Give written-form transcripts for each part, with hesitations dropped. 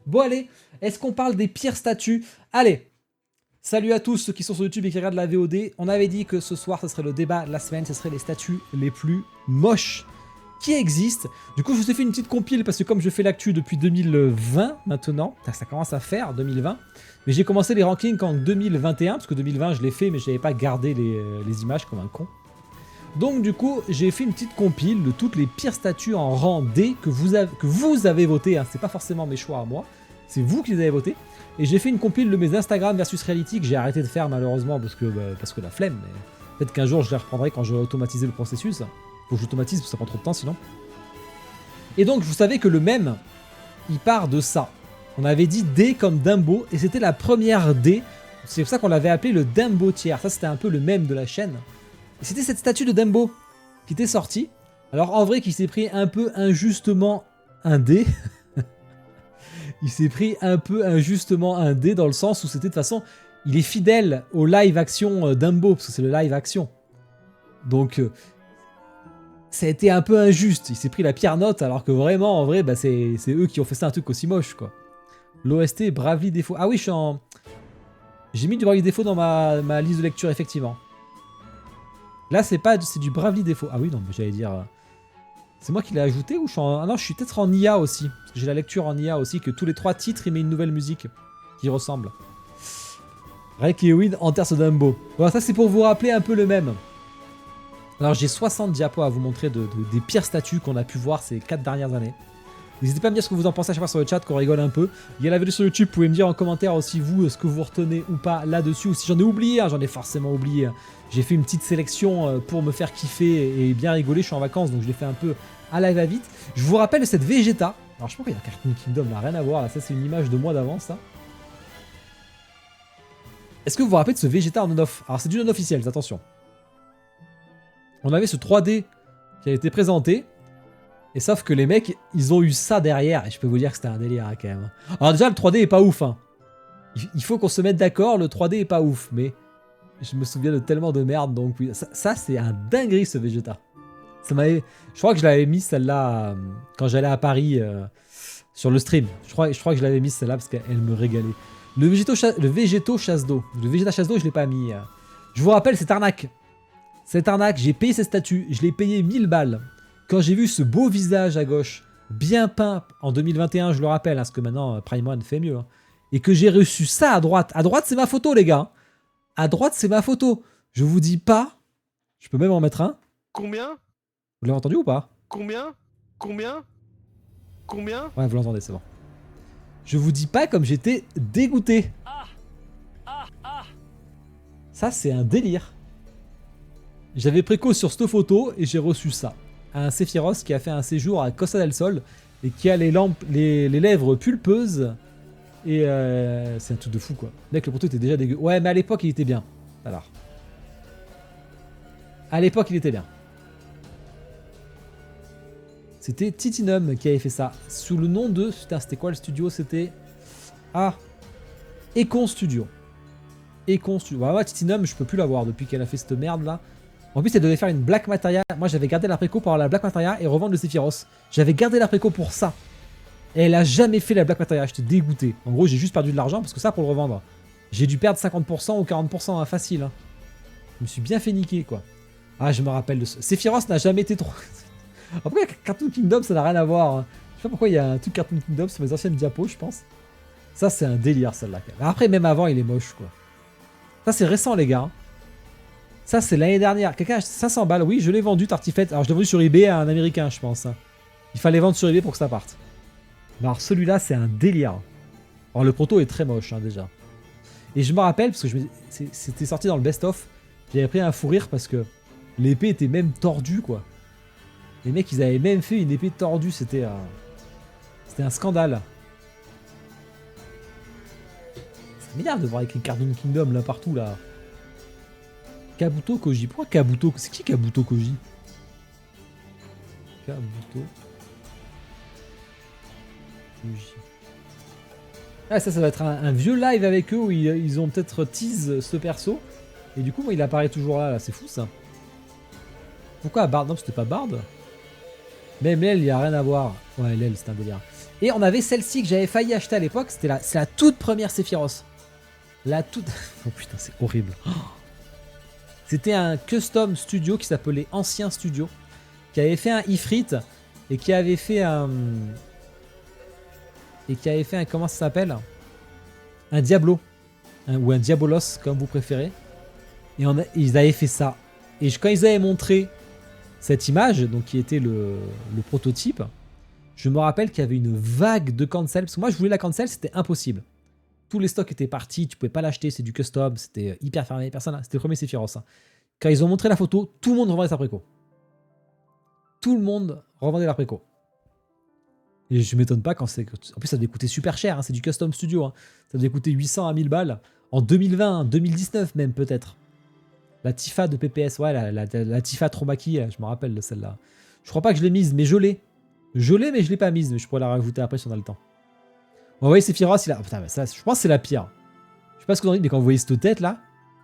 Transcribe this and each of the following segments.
Bon allez, est-ce qu'on parle des pires statues? Allez, salut à tous ceux qui sont sur YouTube et qui regardent la VOD. On avait dit que ce soir, ce serait le débat de la semaine, ce serait les statues les plus moches qui existent. Du coup, je vous ai fait une petite compile parce que comme je fais l'actu depuis 2020 maintenant, ça commence à faire 2020, mais j'ai commencé les rankings en 2021 parce que 2020 je l'ai fait mais je n'avais pas gardé les images comme un con. Donc du coup, j'ai fait une petite compile de toutes les pires statues en rang D que vous avez voté, hein. C'est pas forcément mes choix à moi, c'est vous qui les avez votés. Et j'ai fait une compile de mes Instagram versus Reality que j'ai arrêté de faire malheureusement parce que la flemme. Peut-être qu'un jour je les reprendrai quand j'aurai automatisé le processus. Faut que j'automatise parce que ça prend trop de temps sinon. Et donc vous savez que le mème, il part de ça. On avait dit D comme Dumbo et c'était la première D. C'est pour ça qu'on l'avait appelé le Dumbo tiers. Ça c'était un peu le mème de la chaîne. Et c'était cette statue de Dumbo qui était sortie. Alors en vrai, qui s'est pris un peu injustement un D. Il s'est pris un peu injustement un D dans le sens où c'était de toute façon, il est fidèle au live action Dumbo, parce que c'est le live action. Donc, ça a été un peu injuste. Il s'est pris la pire note, alors que vraiment, en vrai, bah, c'est eux qui ont fait ça un truc aussi moche, quoi. L'OST, Bravely Default. Ah oui, j'ai mis du Bravely Default dans ma liste de lecture, effectivement. Là, c'est du Bravely Default. Ah oui, non, mais j'allais dire... C'est moi qui l'ai ajouté ou je suis en... Ah non, je suis peut-être en IA aussi. Parce que j'ai la lecture en IA aussi, que tous les 3 titres, il met une nouvelle musique qui ressemble. Rek et Ewin enterrent ce Dumbo. Voilà, ça c'est pour vous rappeler un peu le même. Alors j'ai 60 diapos à vous montrer des pires statues qu'on a pu voir ces 4 dernières années. N'hésitez pas à me dire ce que vous en pensez à chaque fois sur le chat, qu'on rigole un peu. Il y a la vidéo sur YouTube, vous pouvez me dire en commentaire aussi vous ce que vous retenez ou pas là-dessus. Ou si j'en ai oublié, hein, j'en ai forcément oublié. Hein. J'ai fait une petite sélection pour me faire kiffer et bien rigoler, je suis en vacances donc je l'ai fait un peu à la va-vite. Je vous rappelle cette Vegeta. Alors je sais pas qu'il y a Cartoon Kingdom, là, rien à voir, là, ça c'est une image de moi d'avance. Ça. Est-ce que vous vous rappelez de ce Vegeta en on-off? Alors c'est du non-officiel, attention. On avait ce 3D qui a été présenté. Et sauf que les mecs, ils ont eu ça derrière. Et je peux vous dire que c'était un délire hein, quand même. Alors déjà, le 3D est pas ouf. Hein. Il faut qu'on se mette d'accord, le 3D est pas ouf. Mais je me souviens de tellement de merde. Donc oui, ça c'est un dinguerie ce Vegeta. Je crois que je l'avais mis celle-là quand j'allais à Paris sur le stream. Je crois que je l'avais mis celle-là parce qu'elle me régalait. Le Végéto chasse d'eau. Le Vegeta chasse d'eau, je l'ai pas mis. Je vous rappelle, c'est arnaque. Cette arnaque, j'ai payé ces statues. Je l'ai payé 1000 balles. Quand j'ai vu ce beau visage à gauche, bien peint en 2021, je le rappelle, hein, parce que maintenant Prime One fait mieux, hein, et que j'ai reçu ça à droite. À droite, c'est ma photo, les gars. À droite, c'est ma photo. Je vous dis pas. Je peux même en mettre un. Combien? Vous l'avez entendu ou pas? Combien? Ouais, vous l'entendez, c'est bon. Je vous dis pas comme j'étais dégoûté. Ça, c'est un délire. J'avais préco sur cette photo et j'ai reçu ça. Un Sephiroth qui a fait un séjour à Costa del Sol et qui a les lèvres pulpeuses. Et c'est un truc de fou quoi. Mec, le proto était déjà dégueu. Ouais, mais à l'époque il était bien. Alors. À l'époque il était bien. C'était Titinum qui avait fait ça. Sous le nom de... Putain, c'était quoi le studio? C'était... Ah, Econ Studio. Econ Studio. Ouais, Titinum, je peux plus l'avoir depuis qu'elle a fait cette merde là. En plus, elle devait faire une Black Materia. Moi, j'avais gardé la préco pour avoir la Black Materia et revendre le Sephiroth. J'avais gardé la préco pour ça. Et elle a jamais fait la Black Materia. J'étais dégoûté. En gros, j'ai juste perdu de l'argent parce que ça, pour le revendre, j'ai dû perdre 50% ou 40% facile. Hein. Je me suis bien fait niquer, quoi. Ah, je me rappelle de ça. Sephiroth n'a jamais été trop... Après, Cartoon Kingdom, ça n'a rien à voir. Hein. Je sais pas pourquoi il y a un truc Cartoon Kingdom sur mes anciennes diapos, je pense. Ça, c'est un délire, celle-là. Après, même avant, il est moche, quoi. Ça, c'est récent, les gars. Hein. Ça, c'est l'année dernière. Quelqu'un a acheté 500 balles. Oui, je l'ai vendu, Tartiflette. Alors, je l'ai vendu sur eBay à un Américain, je pense. Hein. Il fallait vendre sur eBay pour que ça parte. Alors, celui-là, c'est un délire. Alors, le proto est très moche, hein, déjà. Et je me rappelle, parce que c'était sorti dans le best-of, j'avais pris un fou rire parce que l'épée était même tordue, quoi. Les mecs, ils avaient même fait une épée tordue. C'était un scandale. Ça m'énerve de voir écrit Cartoon Kingdom, là, partout, là. Kabuto Koji. Pourquoi Kabuto? C'est qui Kabuto Koji? Kabuto Koji. Ah, ça va être un vieux live avec eux où ils ont peut-être tease ce perso. Et du coup, moi, il apparaît toujours là. C'est fou, ça. Pourquoi Bard? Non, c'était pas Bard. Même elle, il n'y a rien à voir. Ouais, elle, c'est un délire. Et on avait celle-ci que j'avais failli acheter à l'époque. C'est la toute première Sephiroth. La toute... Oh putain, c'est horrible. Oh. C'était un custom studio qui s'appelait Ancien Studio, qui avait fait un Ifrit et qui avait fait un... comment ça s'appelle? Un Diablo. Ou un Diabolos, comme vous préférez. Et ils avaient fait ça. Et quand ils avaient montré cette image, donc qui était le prototype, je me rappelle qu'il y avait une vague de cancel. Parce que moi, je voulais la cancel, c'était impossible. Tous les stocks étaient partis, tu pouvais pas l'acheter, c'est du custom, c'était hyper fermé, personne. C'était le premier Sephiroth. Hein. Quand ils ont montré la photo, tout le monde revendait sa préco. Tout le monde revendait la préco. Et je m'étonne pas quand c'est... En plus, ça devait coûter super cher, hein, c'est du custom studio. Hein. Ça devait coûter 800 à 1000 balles. En 2020, 2019 même peut-être. La Tifa de PPS, ouais, la Tifa Tromaki, je me rappelle de celle-là. Je crois pas que je l'ai mise, mais je l'ai. Je l'ai, mais je l'ai pas mise, mais je pourrais la rajouter après si on a le temps. Bon, oui, Sephiroth, il a... Putain, mais ça, je pense que c'est la pire. Je sais pas ce que vous en dites, mais quand vous voyez cette tête-là,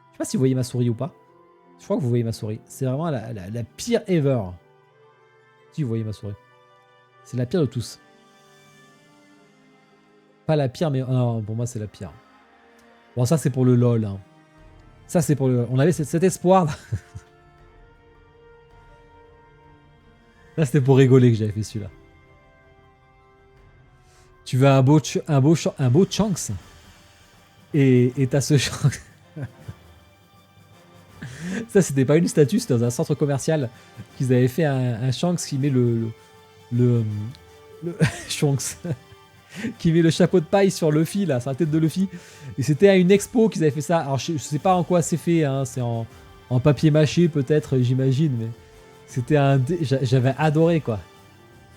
je sais pas si vous voyez ma souris ou pas. Je crois que vous voyez ma souris. C'est vraiment la pire ever. Si vous voyez ma souris. C'est la pire de tous. Pas la pire, mais... Non, pour moi, c'est la pire. Bon, ça, c'est pour le LOL. Hein. Ça, c'est pour le... On avait cet espoir. Là, c'était pour rigoler que j'avais fait celui-là. Tu veux un beau Shanks. Et t'as ce Shanks. Ça, c'était pas une statue, c'était dans un centre commercial qu'ils avaient fait un Shanks qui met le Shanks. Qui met le chapeau de paille sur Luffy, là, sur la tête de Luffy. Et c'était à une expo qu'ils avaient fait ça. Alors, je sais pas en quoi c'est fait, hein. C'est en papier mâché, peut-être, j'imagine, mais c'était j'avais adoré, quoi.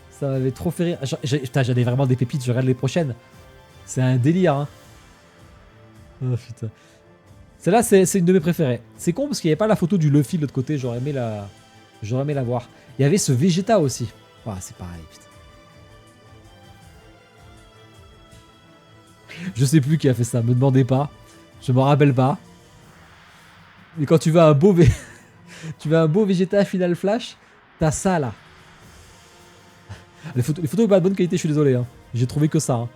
Ça m'avait trop fait rire. Putain, j'en ai vraiment des pépites, je regarde les prochaines. C'est un délire, hein. Oh, putain. Celle-là, c'est une de mes préférées. C'est con parce qu'il n'y avait pas la photo du Luffy de l'autre côté, j'aurais aimé la voir. Il y avait ce Vegeta aussi. Oh, c'est pareil, putain. Je sais plus qui a fait ça, me demandez pas. Je me rappelle pas. Mais quand tu veux un beau Vegeta Final Flash, t'as ça là. Les photos sont pas de bonne qualité, je suis désolé. Hein. J'ai trouvé que ça. Hein.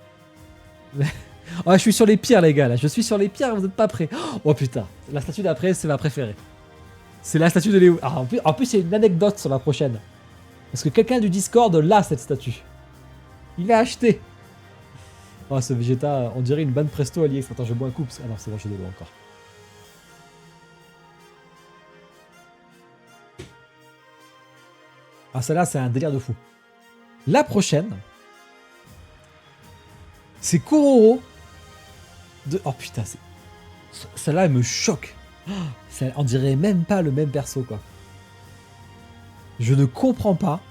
Oh, je suis sur les pires, les gars. Là. Je suis sur les pires, vous n'êtes pas prêts. Oh putain, la statue d'après, c'est ma préférée. C'est la statue de Léo. Ah, en plus, il y a une anecdote sur la prochaine. Parce que quelqu'un du Discord l'a, cette statue. Il l'a acheté. Oh, ce Vegeta, on dirait une bonne presto alliée. Attends, je bois un coup. Ah non, c'est bon, j'ai de l'eau encore. Ah, celle-là, c'est un délire de fou. La prochaine, c'est Kuroro. Oh putain, celle-là, elle me choque. On dirait même pas le même perso, quoi. Je ne comprends pas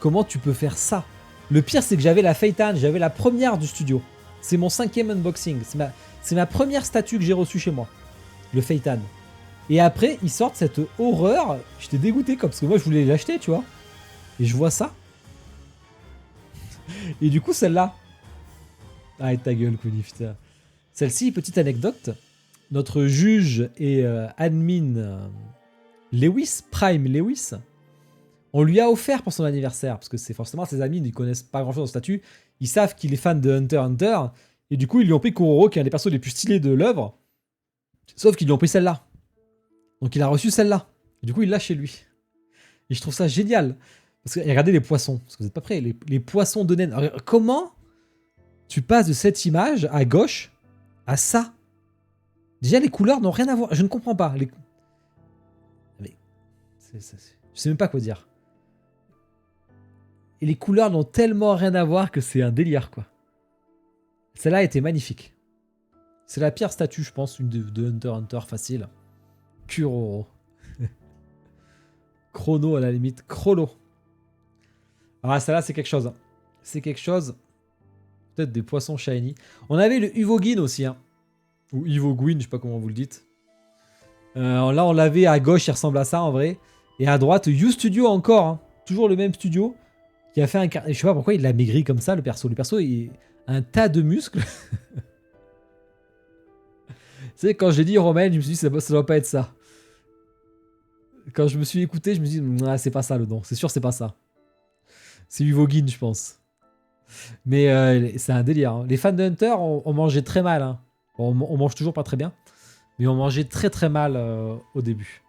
comment tu peux faire ça. Le pire, c'est que j'avais la Phaeton, j'avais la première du studio. C'est mon 5e unboxing. C'est ma première statue que j'ai reçue chez moi. Le Phaeton. Et après, ils sortent cette horreur. J'étais dégoûté, parce que moi, je voulais l'acheter, tu vois. Et je vois ça. Et du coup, celle-là. Ah, ta gueule, Kuni, putain. Celle-ci, petite anecdote. Notre juge et admin Lewis, Prime Lewis, on lui a offert pour son anniversaire, parce que c'est forcément ses amis, ils ne connaissent pas grand chose au statut, ils savent qu'il est fan de Hunter x Hunter, et du coup ils lui ont pris Kuroro, qui est un des persos les plus stylés de l'œuvre, sauf qu'ils lui ont pris celle-là. Donc il a reçu celle-là, et du coup il l'a chez lui. Et je trouve ça génial, parce que regardez les poissons, parce que vous n'êtes pas prêts, les poissons de naine. Alors, comment tu passes de cette image à gauche à ça? Déjà les couleurs n'ont rien à voir, je ne comprends pas. Mais je sais même pas quoi dire. Et les couleurs n'ont tellement rien à voir que c'est un délire, quoi. Celle-là était magnifique. C'est la pire statue, je pense, une de Hunter x Hunter facile. Kuroro. Chrono à la limite. Chrono. Ah, celle-là, c'est quelque chose. C'est quelque chose. Peut-être des poissons shiny. On avait le Uvogin aussi, hein. Ou Ivogwin, je sais pas comment vous le dites. Là, on l'avait à gauche, il ressemble à ça en vrai. Et à droite, U-Studio encore. Hein. Toujours le même studio. Qui a fait un... Je sais pas pourquoi il l'a maigri comme ça, le perso. Le perso, il a un tas de muscles. Tu sais, quand j'ai dit Romain, je me suis dit, ça doit pas être ça. Quand je me suis écouté, je me suis dit, ah, c'est pas ça le nom. C'est sûr, c'est pas ça. C'est Uvogin, je pense. Mais c'est un délire. Hein. Les fans de Hunter, on mangeait très mal. Hein. Bon, on mange toujours pas très bien. Mais on mangeait très très mal au début.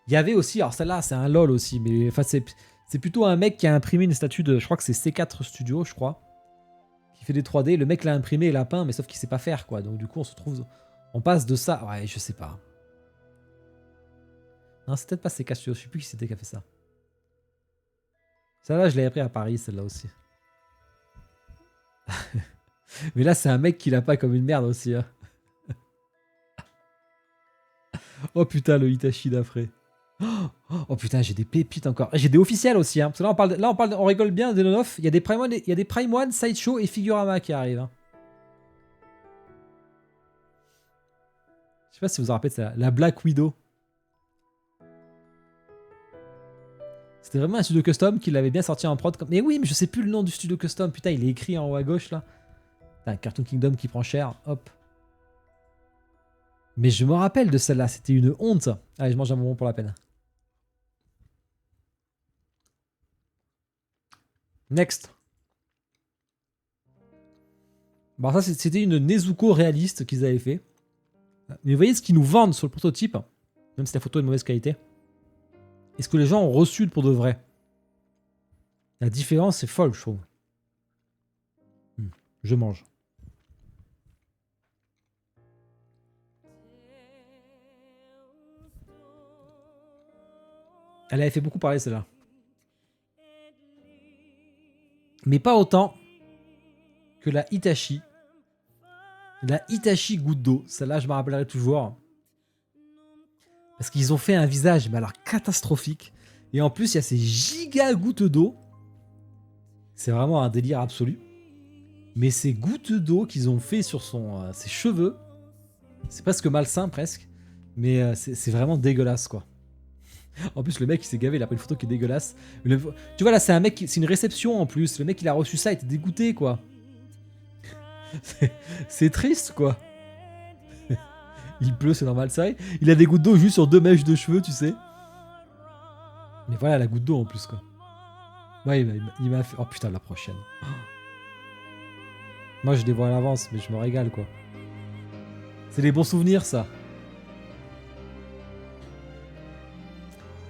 Il y avait aussi, alors celle-là, c'est un LOL aussi. Mais enfin, c'est plutôt un mec qui a imprimé une statue de, je crois que c'est C4 Studio, je crois. Qui fait des 3D. Le mec l'a imprimé et l'a peint, mais sauf qu'il sait pas faire, quoi. Donc du coup, on se trouve... On passe de ça... Ouais, je sais pas. Non, c'est peut-être pas C4 Studio. Je sais plus qui c'était qui a fait ça. Celle-là, je l'ai appris à Paris, celle-là aussi. Mais là, c'est un mec qui l'a pas comme une merde aussi. Hein. Oh putain, le Itachi d'après. Oh putain, j'ai des pépites encore. J'ai des officiels aussi. Hein. Parce que là, on rigole bien des non-off. Il y a des Prime One, il y a des Prime One, Sideshow et Figurama qui arrivent. Hein. Je sais pas si vous vous rappelez de ça. La Black Widow. C'était vraiment un studio custom qui l'avait bien sorti en prod. Mais oui, mais je sais plus le nom du studio custom. Putain, il est écrit en haut à gauche là. Putain, Cartoon Kingdom qui prend cher. Hop. Mais je me rappelle de celle-là. C'était une honte. Allez, je mange un bonbon pour la peine. Next. Bon, ça, c'était une Nezuko réaliste qu'ils avaient fait. Mais vous voyez ce qu'ils nous vendent sur le prototype, même si la photo est de mauvaise qualité. Est-ce que les gens ont reçu pour de vrai? La différence est folle, je trouve. Je mange. Elle avait fait beaucoup parler, celle-là. Mais pas autant que la Hitachi. La Hitachi goutte d'eau. Celle-là, je me rappellerai toujours. Parce qu'ils ont fait un visage, mais alors catastrophique. Et en plus, il y a ces giga gouttes d'eau. C'est vraiment un délire absolu. Mais ces gouttes d'eau qu'ils ont fait sur ses cheveux, c'est presque malsain, presque. Mais c'est vraiment dégueulasse, quoi. En plus, le mec, il s'est gavé, il a pris une photo qui est dégueulasse. Tu vois, là, c'est un mec, c'est une réception en plus. Le mec, il a reçu ça, il était dégoûté, quoi. C'est triste, quoi. Il pleut, c'est normal, ça. Il a des gouttes d'eau juste sur 2 mèches de cheveux, tu sais. Mais voilà, la goutte d'eau en plus, quoi. Ouais, il m'a fait... Oh putain, la prochaine. Moi, je les vois à l'avance, mais je me régale, quoi. C'est les bons souvenirs, ça.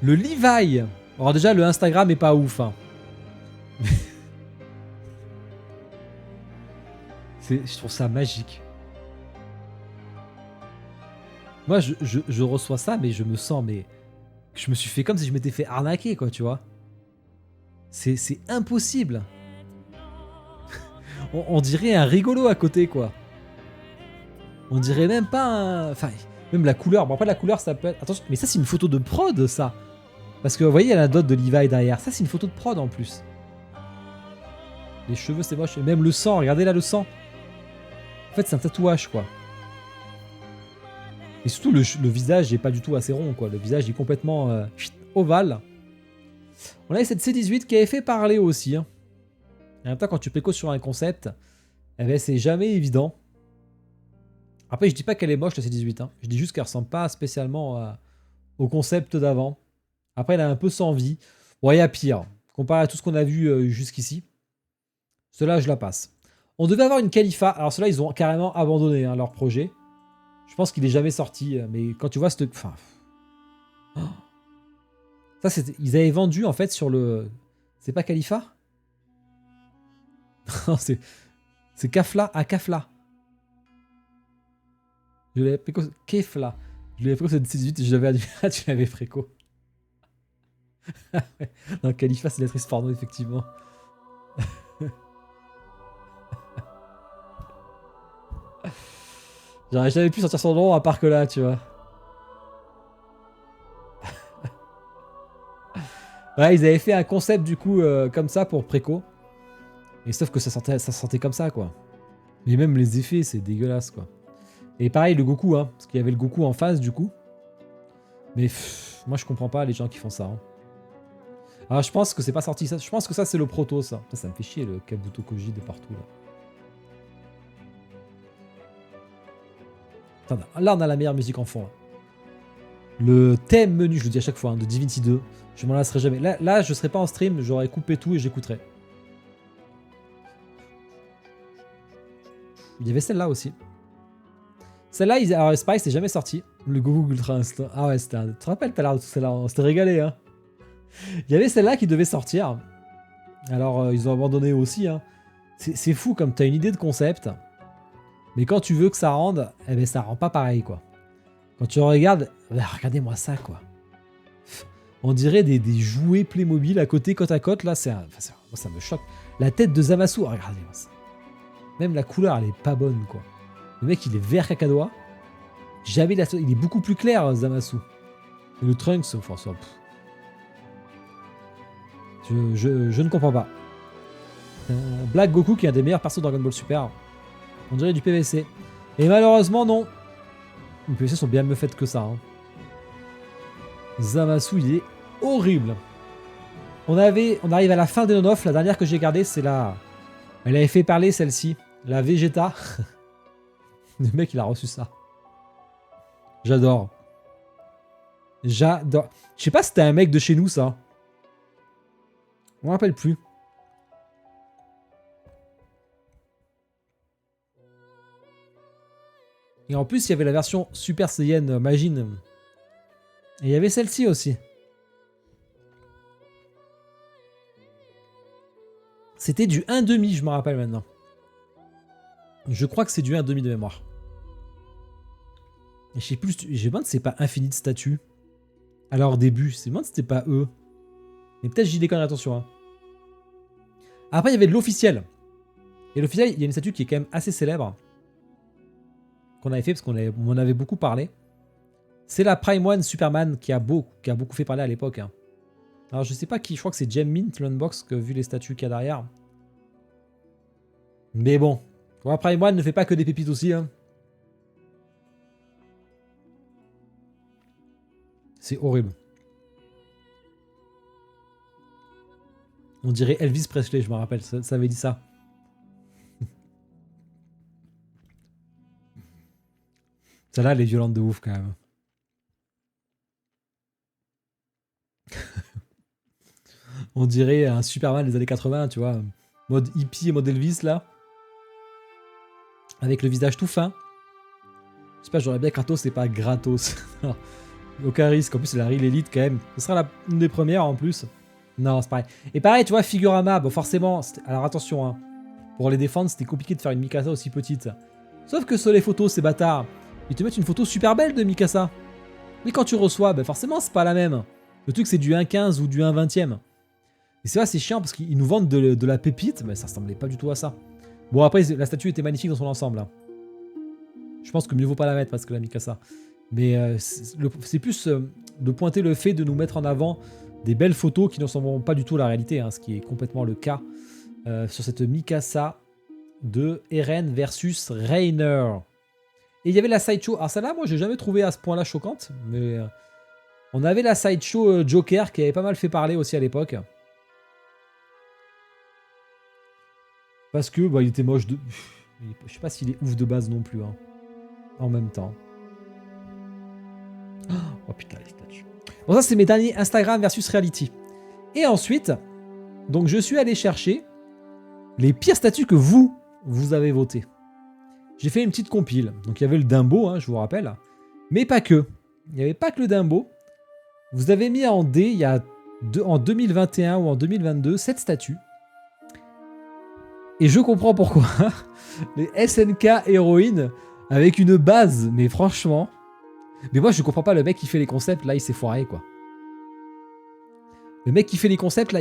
Le Levi. Alors déjà, le Instagram est pas ouf, hein. Je trouve ça magique. Moi, je reçois ça, mais je me sens, mais... Je me suis fait comme si je m'étais fait arnaquer, quoi, tu vois. C'est impossible. On dirait un rigolo à côté, quoi. On dirait même pas un... Enfin, même la couleur. Bon, après, la couleur, ça peut être... Attention, mais ça, c'est une photo de prod, ça. Parce que, vous voyez, il y a la dot de Levi derrière. Ça, c'est une photo de prod, en plus. Les cheveux, c'est moche. Et même le sang, regardez là, le sang. En fait, c'est un tatouage, quoi. Et surtout, le visage n'est pas du tout assez rond, quoi. Le visage est complètement ovale. On a cette C18 qui avait fait parler aussi. Hein. En même temps, quand tu préco sur un concept, eh ben, c'est jamais évident. Après, je dis pas qu'elle est moche, la C18. Hein. Je dis juste qu'elle ressemble pas spécialement au concept d'avant. Après, elle a un peu sans vie. Bon, il y a pire. Comparé à tout ce qu'on a vu jusqu'ici. Cela, je la passe. On devait avoir une Khalifa. Alors, ceux-là, ils ont carrément abandonné hein, leur projet. Je pense qu'il est jamais sorti. Mais quand tu vois cette... Enfin... Ça, ils avaient vendu, en fait, sur le... C'est pas Khalifa? Non, c'est Kafla. Ah, Kafla. Je l'avais préco... Kefla. Je l'avais préco cette 18 et je l'avais annulé. Tu l'avais préco. Non, Khalifa, c'est l'actrice porno, effectivement. J'aurais jamais pu sortir son nom à part que là, tu vois. Ouais, ils avaient fait un concept du coup comme ça pour préco. Et sauf que ça sentait comme ça, quoi. Mais même les effets, c'est dégueulasse, quoi. Et pareil, le Goku, hein. Parce qu'il y avait le Goku en face, du coup. Mais moi, je comprends pas les gens qui font ça. Hein. Alors, je pense que c'est pas sorti. Ça. Je pense que ça, c'est le proto, ça. Ça me fait chier, le Kabuto Koji de partout, là. Attends, là, on a la meilleure musique en fond, là. Le thème menu, je le dis à chaque fois, hein, de Divinity 2. Je m'en lasserai jamais. Là, je serais pas en stream, j'aurais coupé tout et j'écouterais. Il y avait celle-là aussi. Celle-là, alors c'est pareil, c'est jamais sorti. Le Goku Ultra Instinct. Ah ouais, c'était un... Tu te rappelles tout à l'heure de celle-là, on s'était régalé, hein. Il y avait celle-là qui devait sortir. Alors, ils ont abandonné aussi, hein. C'est fou comme t'as une idée de concept. Mais quand tu veux que ça rende, eh ben ça rend pas pareil, quoi. Quand tu regardes... regardez-moi ça, quoi. On dirait des jouets Playmobil à côté, côte à côte. Là, ça me choque. La tête de Zamasu, regardez-moi ça. Même la couleur, elle est pas bonne, quoi. Le mec, il est vert cacadois. Il est beaucoup plus clair, Zamasu. Et le Trunks, enfin, ça... Je ne comprends pas. Black Goku, qui est un des meilleurs persos de Dragon Ball Super. On dirait du PVC. Et malheureusement, non. Les PVC sont bien mieux faites que ça. Hein. Zamasu, il est horrible. On arrive à la fin des non-off. La dernière que j'ai gardée, c'est la... Elle avait fait parler, celle-ci. La Vegeta. Le mec, il a reçu ça. J'adore. J'adore. Je sais pas si c'était un mec de chez nous, ça. On m'en rappelle plus. Et en plus, il y avait la version Super Saiyan Majin. Et il y avait celle-ci aussi. C'était du 1,5, je me rappelle maintenant. Je crois que c'est du 1,5 de mémoire. Et je sais plus, je me demande si c'est pas infini de statues. À leur début, je me demande si c'était pas eux. Mais peut-être j'y déconne, attention. Hein. Après, il y avait de l'officiel. Et l'officiel, il y a une statue qui est quand même assez célèbre. Qu'on avait fait parce qu'on en avait beaucoup parlé. C'est la Prime One Superman qui a beaucoup fait parler à l'époque. Hein. Alors je sais pas qui, je crois que c'est Gem Mint l'unbox vu les statues qu'il y a derrière. Mais bon, la Prime One ne fait pas que des pépites aussi. Hein. C'est horrible. On dirait Elvis Presley, je me rappelle, ça avait dit ça. Celle-là, elle est violente de ouf quand même. On dirait un Superman des années 80, tu vois. Mode hippie et mode Elvis, là. Avec le visage tout fin. J'espère que j'aurais bien Kratos, c'est pas Gratos. Aucun risque. En plus, c'est la Real Elite quand même. Ce sera une des premières en plus. Non, c'est pareil. Et pareil, tu vois, Figurama, bon, forcément. Alors attention, hein. Pour les défendre, c'était compliqué de faire une Mikasa aussi petite. Sauf que sur les photos, ces bâtards, ils te mettent une photo super belle de Mikasa. Mais quand tu reçois, ben forcément, c'est pas la même. Le truc, c'est du 1,15 ou du 1,20e. Et c'est vrai, c'est chiant parce qu'ils nous vendent de la pépite, mais ça ressemblait pas du tout à ça. Bon, après, la statue était magnifique dans son ensemble. Hein. Je pense que mieux vaut pas la mettre parce que la Mikasa. Mais c'est plus de pointer le fait de nous mettre en avant des belles photos qui ne ressemblent pas du tout à la réalité, hein, ce qui est complètement le cas sur cette Mikasa de Eren versus Reiner. Et il y avait la sideshow. Alors celle-là, moi, j'ai jamais trouvé à ce point-là choquante, mais on avait la sideshow Joker qui avait pas mal fait parler aussi à l'époque. Parce que bah, il était moche de... Je sais pas s'il est ouf de base non plus. Hein. En même temps. Oh putain, les statues. Bon, ça, c'est mes derniers Instagram versus Reality. Et ensuite, donc je suis allé chercher les pires statues que vous avez votées. J'ai fait une petite compile. Donc il y avait le Dumbo, hein, je vous rappelle. Mais pas que. Il n'y avait pas que le Dumbo. Vous avez mis en D, il y a en 2021 ou en 2022, 7 statues. Et je comprends pourquoi. Les SNK héroïnes avec une base, mais franchement... Mais moi, je comprends pas le mec qui fait les concepts, là, il s'est foiré, quoi. Le mec qui fait les concepts, là,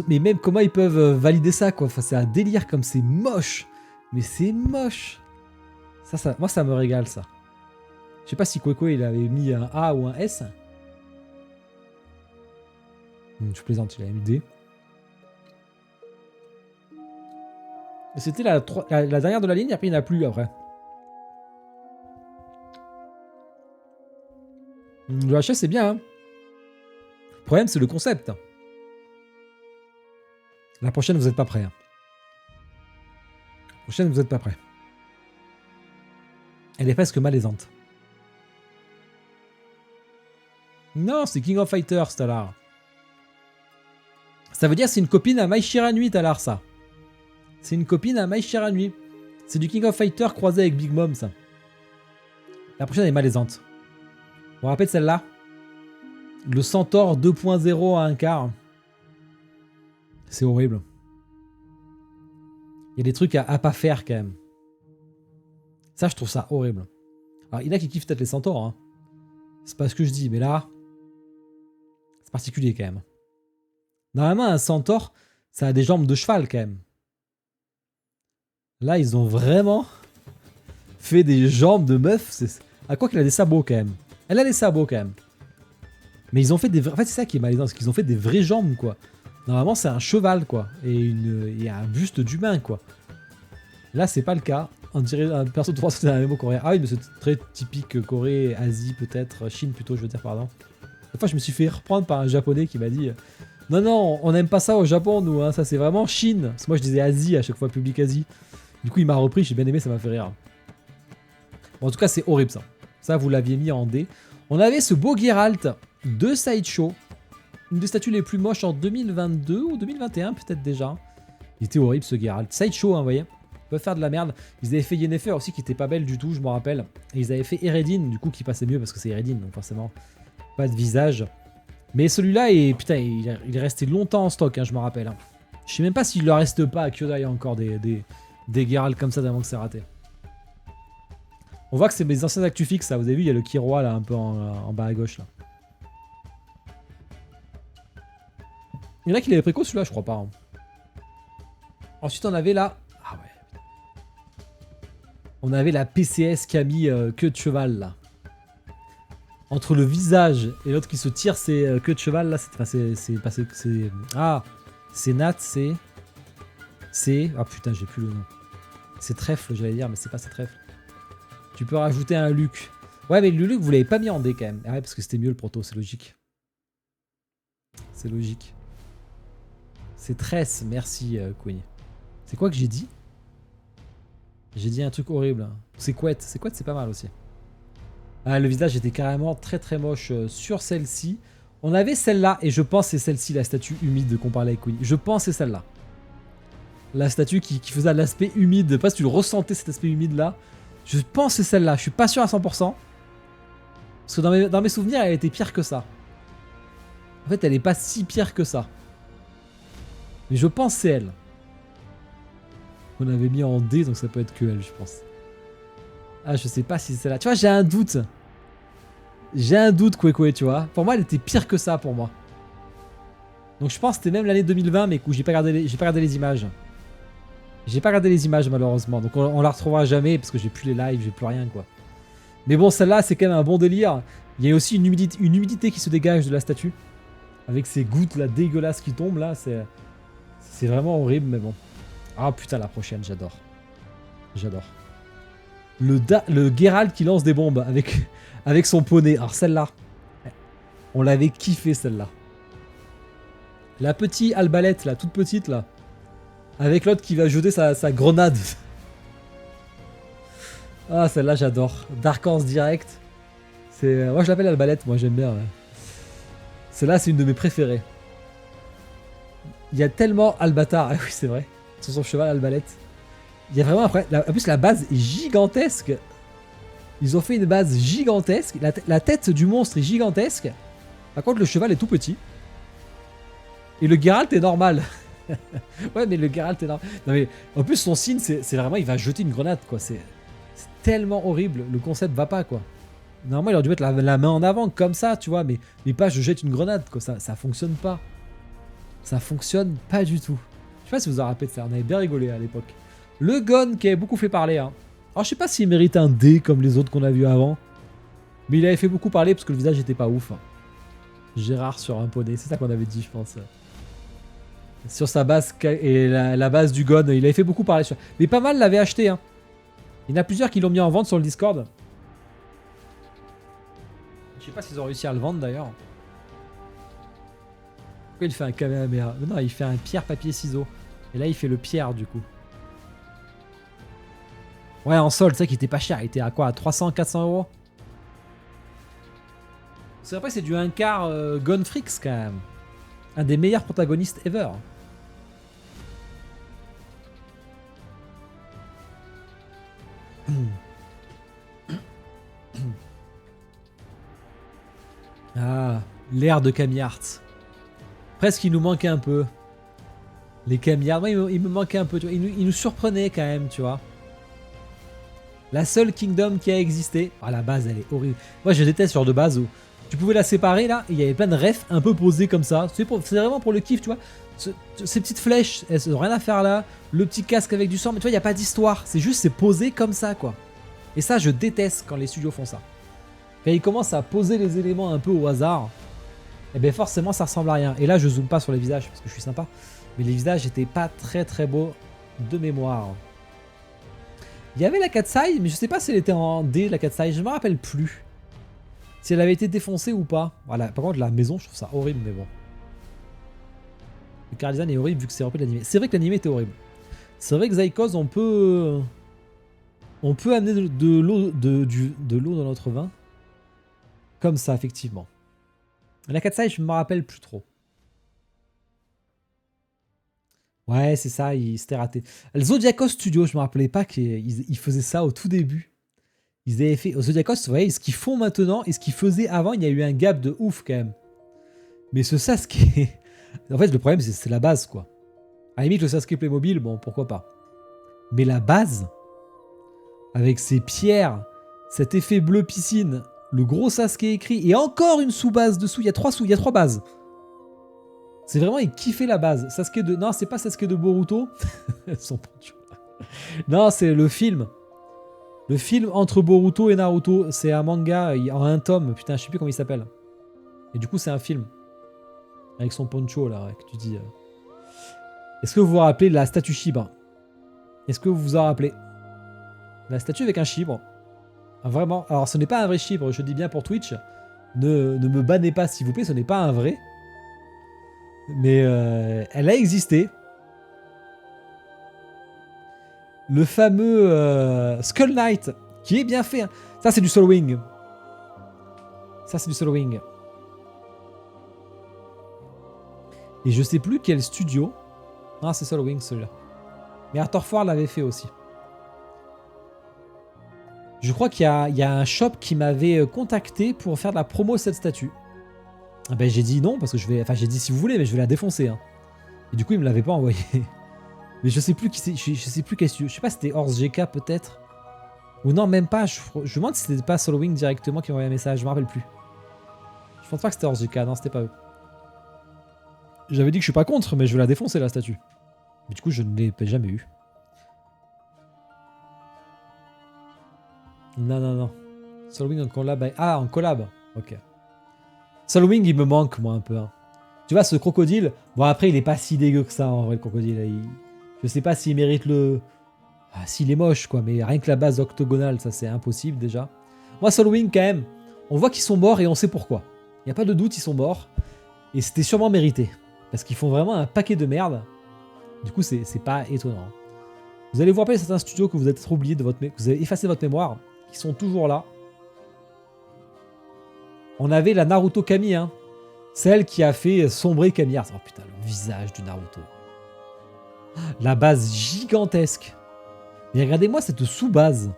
mais même comment ils peuvent valider ça, quoi. Enfin, c'est un délire comme c'est moche. Mais c'est moche. Moi, ça me régale, ça. Je sais pas si Kweko, il avait mis un A ou un S. Je plaisante, il avait mis D. C'était la dernière de la ligne, après il n'y en a plus après. Le HS c'est bien. Hein. Le problème c'est le concept. La prochaine vous n'êtes pas prêts. Hein. La prochaine vous n'êtes pas prêts. Elle est presque malaisante. Non, c'est King of Fighters, Talar. Ça veut dire c'est une copine à Mai Shiranui, Talar, ça. C'est une copine à Mai Shiranui. C'est du King of Fighter croisé avec Big Mom, ça. La prochaine est malaisante. Vous vous rappelez de celle-là? Le Centaure 2.0 à un quart. C'est horrible. Il y a des trucs à pas faire quand même. Ça, je trouve ça horrible. Alors, il y en a qui kiffent peut-être les centaures. Hein. C'est pas ce que je dis, mais là, c'est particulier quand même. Normalement, un centaure, ça a des jambes de cheval quand même. Là, ils ont vraiment fait des jambes de meuf. À quoi qu'il a des sabots quand même. Elle a des sabots quand même. Mais ils ont fait des vrais... En fait, c'est ça qui est malaisant, c'est qu'ils ont fait des vraies jambes, quoi. Normalement, c'est un cheval, quoi. Et il y a un buste d'humain, quoi. Là, c'est pas le cas. On dirait un perso de 300 d'un MMO coréen. Ah oui, mais c'est très typique Corée, Asie peut-être, Chine plutôt, je veux dire, pardon. Une fois, je me suis fait reprendre par un japonais qui m'a dit non, non, on n'aime pas ça au Japon, nous, hein. Ça c'est vraiment Chine. Parce que moi, je disais Asie à chaque fois, public Asie. Du coup, il m'a repris, j'ai bien aimé, ça m'a fait rire. Bon, en tout cas, c'est horrible ça. Ça, vous l'aviez mis en D. On avait ce beau Geralt de Sideshow. Une des statues les plus moches en 2022 ou 2021, peut-être déjà. Il était horrible ce Geralt. Sideshow, hein, vous voyez. Ils peuvent faire de la merde. Ils avaient fait Yennefer aussi qui était pas belle du tout, je me rappelle. Et ils avaient fait Eredin, du coup, qui passait mieux parce que c'est Eredin, donc forcément, pas de visage. Mais celui-là, putain, il est resté longtemps en stock, hein, je me rappelle. Hein. Je sais même pas s'il ne reste pas à Kyodai encore des Geralt comme ça d'avant que c'est raté. On voit que c'est mes anciens actus fixes, ça. Vous avez vu, il y a le Kiroa là, un peu en bas à gauche là. Il y en a qui l'avaient préco celui-là, je crois pas. Hein. Ensuite, on avait là. Ah ouais. On avait la PCS qui a mis queue de cheval là. Entre le visage et l'autre qui se tire ses queues de cheval là, c'est. Ah, c'est Nat, c'est. Ah putain, j'ai plus le nom. C'est trèfle, j'allais dire, mais c'est pas c'est trèfle. Tu peux rajouter un Luc. Ouais, mais le Luc, vous l'avez pas mis en D quand même. Ah ouais, parce que c'était mieux le proto, c'est logique. C'est logique. C'est Tress, merci Queen. C'est quoi que j'ai dit? J'ai dit un truc horrible. C'est couette, c'est pas mal aussi. Ah, le visage était carrément très très moche sur celle-ci. On avait celle-là, et je pense que c'est celle-ci, la statue humide qu'on parlait avec Queen. Je pense que c'est celle-là. La statue qui faisait l'aspect humide. Je sais pas si tu le ressentais cet aspect humide là. Je pense que c'est celle-là, je suis pas sûr à 100%. Parce que dans mes souvenirs, elle était pire que ça. En fait, elle est pas si pire que ça. Mais je pense que c'est elle. On avait mis en D, donc ça peut être que elle, je pense. Ah, je sais pas si c'est celle-là. Tu vois, j'ai un doute. J'ai un doute, Kwekwe, tu vois. Pour moi, elle était pire que ça, pour moi. Donc je pense que c'était même l'année 2020, mais où j'ai pas regardé les images. J'ai pas regardé les images, malheureusement. Donc on la retrouvera jamais, parce que j'ai plus les lives, j'ai plus rien, quoi. Mais bon, celle-là, c'est quand même un bon délire. Il y a aussi une humidité qui se dégage de la statue. Avec ces gouttes là dégueulasses qui tombent là, c'est vraiment horrible, mais bon. Ah putain, la prochaine, j'adore. J'adore. Le Geralt qui lance des bombes avec son poney. Alors celle-là, on l'avait kiffé celle-là. La petite albalette là, toute petite là. Avec l'autre qui va jeter sa grenade. Ah, celle-là, j'adore. Dark Horse direct. Moi, je l'appelle albalette, moi, j'aime bien. Ouais. Celle-là, c'est une de mes préférées. Il y a tellement Albatar. Ah oui, c'est vrai. Sur son cheval, albalette. Il y a vraiment après. En plus, la base est gigantesque. Ils ont fait une base gigantesque. La tête du monstre est gigantesque. Par contre, le cheval est tout petit. Et le Geralt est normal. Ouais, mais le Geralt est normal. Non, mais en plus, son signe, c'est vraiment, il va jeter une grenade, quoi. C'est tellement horrible. Le concept va pas, quoi. Normalement, il aurait dû mettre la main en avant, comme ça, tu vois. Mais pas, je jette une grenade, quoi. Ça fonctionne pas. Ça fonctionne pas du tout. Je sais pas si vous en rappelez de ça. On avait bien rigolé à l'époque. Le Gon qui avait beaucoup fait parler. Hein. Alors, je sais pas s'il mérite un D comme les autres qu'on a vus avant. Mais il avait fait beaucoup parler parce que le visage était pas ouf. Hein. Gérard sur un poney. C'est ça qu'on avait dit, je pense. Sur sa base et la base du Gon, il avait fait beaucoup parler. Mais pas mal l'avaient acheté. Hein. Il y en a plusieurs qui l'ont mis en vente sur le Discord. Je sais pas s'ils ont réussi à le vendre d'ailleurs. Pourquoi il fait un Kamehameha? Non, il fait un pierre, papier, ciseaux. Et là, il fait le pierre du coup. Ouais, en solde, c'est vrai qu'il était pas cher. Il était à quoi? À 300, 400 euros? C'est après, c'est du 1 quart Gonfrix quand même. Un des meilleurs protagonistes ever. Ah, l'ère de Camille Hart. Presque il nous manquait un peu. Les Camille Hart, moi il me manquait un peu, tu vois. Il nous surprenait quand même, tu vois. La seule Kingdom qui a existé. Ah, la base elle est horrible. Moi je déteste ce genre de base où tu pouvais la séparer là, et il y avait plein de refs un peu posés comme ça. C'est vraiment pour le kiff, tu vois. Ces petites flèches, elles n'ont rien à faire là. Le petit casque avec du sang, mais tu vois, il n'y a pas d'histoire. C'est juste, c'est posé comme ça, quoi. Et ça, je déteste quand les studios font ça. Quand ils commencent à poser les éléments un peu au hasard, et bien forcément, ça ressemble à rien. Et là, je zoome pas sur les visages, parce que je suis sympa. Mais les visages n'étaient pas très très beaux de mémoire. Il y avait la Katsai, mais je sais pas si elle était en D, la Katsai. Je me rappelle plus. Si elle avait été défoncée ou pas. Voilà. Par contre, la maison, je trouve ça horrible, mais bon. Le car design est horrible vu que c'est repris de l'animé. C'est vrai que l'animé était horrible. C'est vrai que Zycos, on peut amener de l'eau dans notre vin. Comme ça, effectivement. La Katsai, je me rappelle plus trop. Ouais, c'est ça, s'était raté. Le Zodiacos Studio, je me rappelais pas qu'ils faisaient ça au tout début. Ils avaient fait. Au Zodiacos, vous voyez, ce qu'ils font maintenant et ce qu'ils faisaient avant, il y a eu un gap de ouf quand même. Mais ce Sasuke. En fait, le problème, c'est la base, quoi. À la limite, le Sasuke Playmobil, bon, pourquoi pas. Mais la base, avec ses pierres, cet effet bleu piscine, le gros Sasuke écrit, et encore une sous-base dessous, il y a trois bases. C'est vraiment, il kiffait la base. Sasuke de... Non, c'est pas Sasuke de Boruto. Non, c'est le film. Le film entre Boruto et Naruto. C'est un manga en un tome. Putain, je sais plus comment il s'appelle. Et du coup, c'est un film. Avec son poncho, là, que tu dis... Est-ce que vous vous rappelez de la statue Shiba? Est-ce que vous vous en rappelez? La statue avec un chibre. Ah, vraiment. Alors, ce n'est pas un vrai chibre, je dis bien pour Twitch. Ne me bannez pas, s'il vous plaît, ce n'est pas un vrai. Mais elle a existé. Le fameux Skull Knight, qui est bien fait. Hein. Ça, c'est du Soul Wing. Ça, c'est du Soul Wing. Et je sais plus quel studio. Ah, c'est Soul Wing, celui-là. Mais Arthur Ford l'avait fait aussi. Je crois qu'il y a un shop qui m'avait contacté pour faire de la promo de cette statue. Ah ben, j'ai dit non, parce que je vais... Enfin, j'ai dit si vous voulez, mais je vais la défoncer. Hein. Et du coup, il me l'avait pas envoyé. Mais je sais plus qui c'est. Je sais plus quel studio. Je sais pas si c'était Horse GK peut-être. Ou non, même pas. Je me demande si c'était pas Solo Wing directement qui m'a envoyé un message. Je me rappelle plus. Je pense pas que c'était Horse GK. Non, c'était pas eux. J'avais dit que je suis pas contre, mais je vais la défoncer la statue. Mais du coup, je ne l'ai jamais eu. Non, non, non. Solo Wing en collab. Ah, en collab. Ok. Solo Wing, il me manque, moi, un peu. Hein. Tu vois, ce crocodile. Bon, après, il est pas si dégueu que ça, en vrai, le crocodile. Je sais pas s'il mérite le. Ah, s'il est moche, quoi. Mais rien que la base octogonale, ça, c'est impossible, déjà. Moi, Solo Wing, quand même, on voit qu'ils sont morts et on sait pourquoi. Il n'y a pas de doute, ils sont morts. Et c'était sûrement mérité. Parce qu'ils font vraiment un paquet de merde. Du coup, c'est pas étonnant. Vous allez vous rappeler certains studios que vous avez peut-être oublié de votre... que vous avez effacé de votre mémoire. Qui sont toujours là. On avait la Naruto Kami, hein. Celle qui a fait sombrer Kami Hart. Oh putain, le visage du Naruto. La base gigantesque. Mais regardez-moi cette sous-base.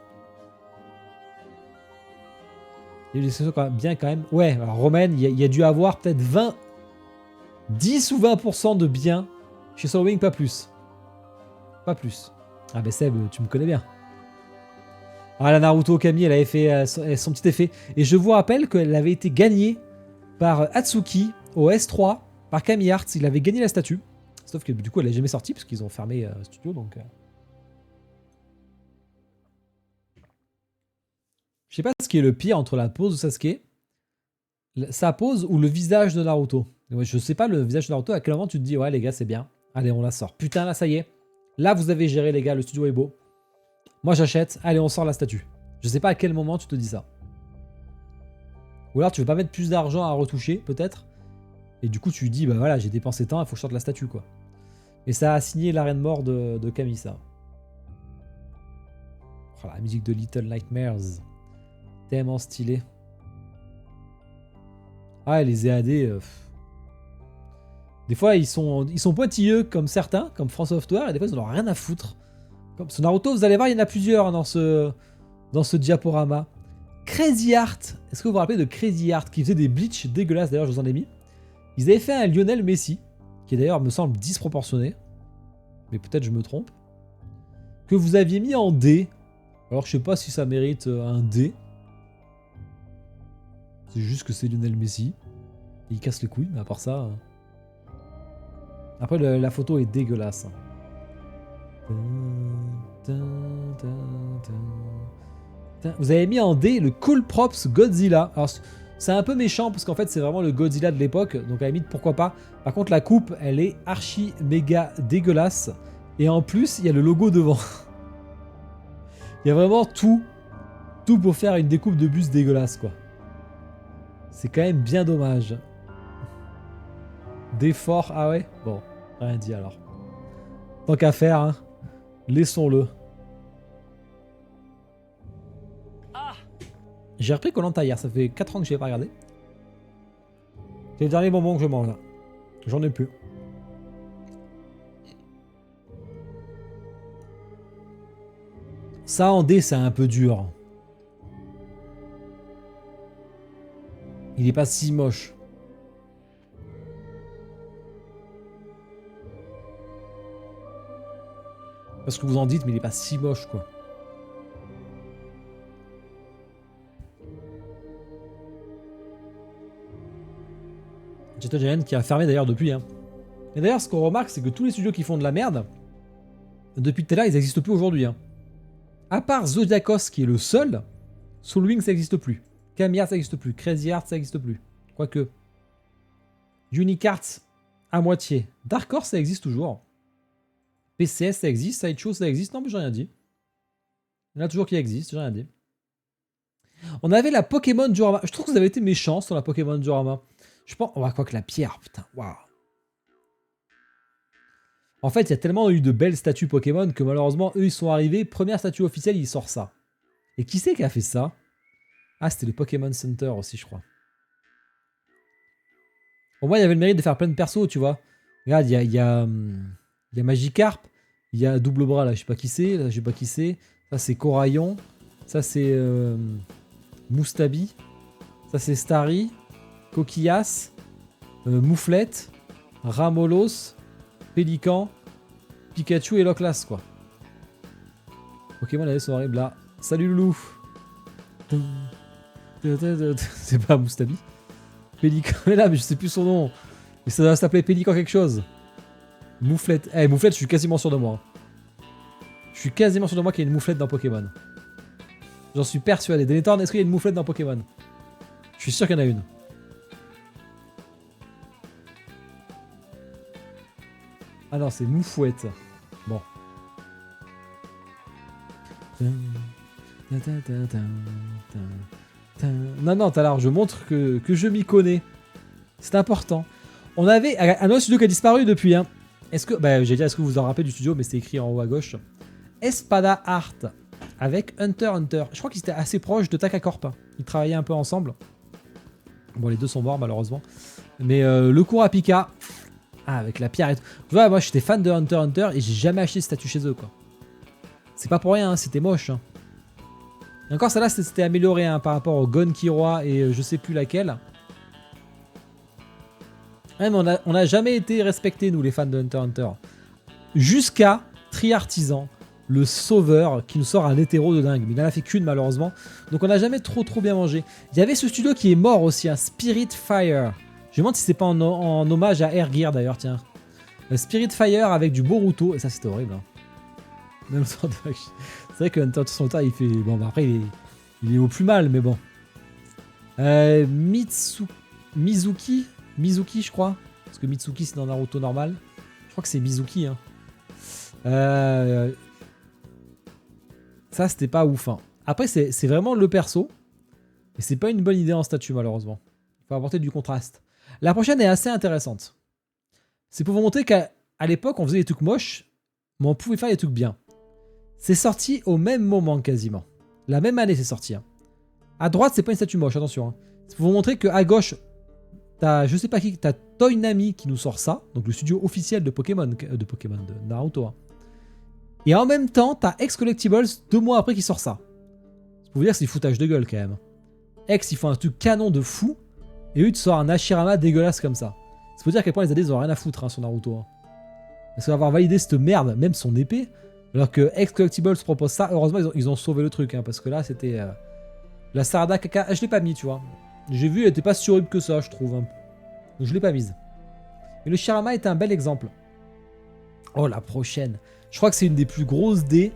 Il y a des choses bien quand même. Ouais, alors Romaine, il y a dû avoir peut-être 10 ou 20% de bien. Chez Soul Wing, pas plus. Pas plus. Ah ben Seb, tu me connais bien. Ah, la Naruto Kami, elle avait fait son petit effet. Et je vous rappelle qu'elle avait été gagnée par Atsuki au S3, par Kami Hart. Il avait gagné la statue. Sauf que du coup, elle n'est jamais sortie, parce qu'ils ont fermé le studio, donc... Je sais pas ce qui est le pire entre la pose de Sasuke, sa pose ou le visage de Naruto. Je sais pas le visage de Naruto, à quel moment tu te dis, ouais les gars, c'est bien. Allez, on la sort. Putain, là, ça y est. Là, vous avez géré, les gars, le studio est beau. Moi, j'achète. Allez, on sort la statue. Je sais pas à quel moment tu te dis ça. Ou alors, tu veux pas mettre plus d'argent à retoucher, peut-être. Et du coup, tu dis, bah voilà, j'ai dépensé tant, il faut que je sorte la statue, quoi. Et ça a signé l'arène mort de Kami, ça. Oh, la musique de Little Nightmares. Tellement stylé. Ah, les EAD... Des fois, ils sont pointilleux comme certains, comme France Software, et des fois, ils n'en ont rien à foutre. Comme ce Naruto, vous allez voir, il y en a plusieurs dans ce dans ce diaporama. Crazy Art. Est-ce que vous vous rappelez de Crazy Art qui faisait des bleachs dégueulasses? D'ailleurs, je vous en ai mis. Ils avaient fait un Lionel Messi, qui d'ailleurs me semble disproportionné. Mais peut-être je me trompe. Que vous aviez mis en D. Alors je sais pas si ça mérite un D. C'est juste que c'est Lionel Messi. Il casse les couilles, mais à part ça... Après, la photo est dégueulasse. Vous avez mis en D le Cool Props Godzilla. Alors, c'est un peu méchant parce qu'en fait, c'est vraiment le Godzilla de l'époque. Donc, à la limite, pourquoi pas. Par contre, la coupe, elle est archi méga dégueulasse. Et en plus, il y a le logo devant. Il y a vraiment tout pour faire une découpe de bus dégueulasse, quoi. C'est quand même bien dommage. D'effort, ah ouais? Bon, rien dit alors. Tant qu'à faire, hein. Laissons-le. J'ai repris Koh-Lanta hier, ça fait 4 ans que je l'ai pas regardé. C'est les derniers bonbons que je mange là. J'en ai plus. Ça en D, c'est un peu dur. Il est pas si moche. Parce que vous en dites, mais il est pas si moche, quoi. Gentle Giant qui a fermé d'ailleurs depuis. Hein. Et d'ailleurs, ce qu'on remarque, c'est que tous les studios qui font de la merde, depuis tout à l'heure, ils n'existent plus aujourd'hui. Hein. À part Zodiacos, qui est le seul, Soulwing, ça n'existe plus. Camilla, ça n'existe plus. Crazy Art, ça n'existe plus. Quoique. Unique Arts, à moitié. Dark Horse, ça existe toujours. PCS, ça existe. Sideshow, ça existe. Non, mais j'ai rien dit. Il y en a toujours qui existe, j'ai rien dit. On avait la Pokémon Diorama. Je trouve que vous avez été méchants sur la Pokémon Diorama. Je pense... Oh, quoi que la pierre, putain, waouh. En fait, il y a tellement eu de belles statues Pokémon que malheureusement, eux, ils sont arrivés. Première statue officielle, ils sortent ça. Et qui c'est qui a fait ça? Ah, c'était le Pokémon Center aussi, je crois. Au moins, il y avait le mérite de faire plein de persos, tu vois. Regarde, il y a Magikarp. Il y a Double Bras, là, je sais pas qui c'est. Là, je sais pas qui c'est. Ça, c'est Coraillon. Ça, c'est Moustabi. Ça, c'est Starry. Coquillas. Mouflette. Ramolos. Pélican. Pikachu et Loclas, quoi. Pokémon, là, sont horribles, là. Salut, Loulou. C'est pas Moustabi. Pélican, mais là, mais je sais plus son nom. Mais ça doit s'appeler Pélican quelque chose. Mouflette. Eh, Mouflette, je suis quasiment sûr de moi. Je suis quasiment sûr de moi qu'il y a une mouflette dans Pokémon. J'en suis persuadé. Denethorn, est-ce qu'il y a une mouflette dans Pokémon? Je suis sûr qu'il y en a une. Ah non, c'est Moufouette. Bon. Non, non, alors je montre que je m'y connais. C'est important. On avait un autre studio qui a disparu depuis. Hein. Est-ce que... Bah, j'allais dire, est-ce que vous vous en rappelez du studio, mais c'est écrit en haut à gauche. Espada Art. Avec Hunter x Hunter. Je crois qu'ils étaient assez proches de Takacorp. Hein. Ils travaillaient un peu ensemble. Bon, les deux sont morts, malheureusement. Mais le Kurapika... Ah, avec la pierre et tout. Tu vois, moi, j'étais fan de Hunter x Hunter et j'ai jamais acheté de statue chez eux, quoi. C'est pas pour rien, hein, c'était moche. Hein. Et encore, celle-là, c'était amélioré hein, par rapport au Gon Killua et je sais plus laquelle. Ouais, mais on a jamais été respectés, nous, les fans de Hunter x Hunter. Jusqu'à Triartisan, le sauveur, qui nous sort un hétéro de dingue. Mais il en a fait qu'une, malheureusement. Donc, on n'a jamais trop bien mangé. Il y avait ce studio qui est mort aussi, un Spirit Fire. Je me demande si c'est pas en hommage à Air Gear, d'ailleurs, tiens. Spirit Fire avec du Boruto. Et ça, c'était horrible. Hein. Même c'est vrai que Hunter x Hunter, il fait... Bon, bah, après, il est au plus mal, mais bon. Mizuki, je crois. Parce que Mitsuki, c'est dans Naruto normal. Je crois que c'est Mizuki. Hein. Ça, c'était pas ouf. Hein. Après, c'est vraiment le perso. Et c'est pas une bonne idée en statut, malheureusement. Il faut apporter du contraste. La prochaine est assez intéressante. C'est pour vous montrer qu'à l'époque, on faisait des trucs moches, mais on pouvait faire des trucs bien. C'est sorti au même moment, quasiment. La même année, c'est sorti. Hein. À droite, c'est pas une statue moche, attention. Hein. C'est pour vous montrer qu'à gauche... T'as, je sais pas qui, t'as Toynami qui nous sort ça, donc le studio officiel de Pokémon, de Naruto. Hein. Et en même temps, t'as X Collectibles 2 mois après qui sort ça. C'est Faut vous dire que c'est du foutage de gueule quand même. X, ils font un truc canon de fou. Et eux, ils te sortent un Hashirama dégueulasse comme ça. C'est pour dire à quel point les AD, ils ont rien à foutre sur Naruto. Parce qu'avoir validé cette merde, même son épée, alors que X Collectibles propose ça, heureusement, ils ont sauvé le truc. Parce que là, c'était... la Sarada Kaka, je l'ai pas mis, tu vois. J'ai vu, elle était pas si horrible que ça, je trouve. Donc je l'ai pas mise. Et le Shirama est un bel exemple. Oh, la prochaine. Je crois que c'est une des plus grosses dés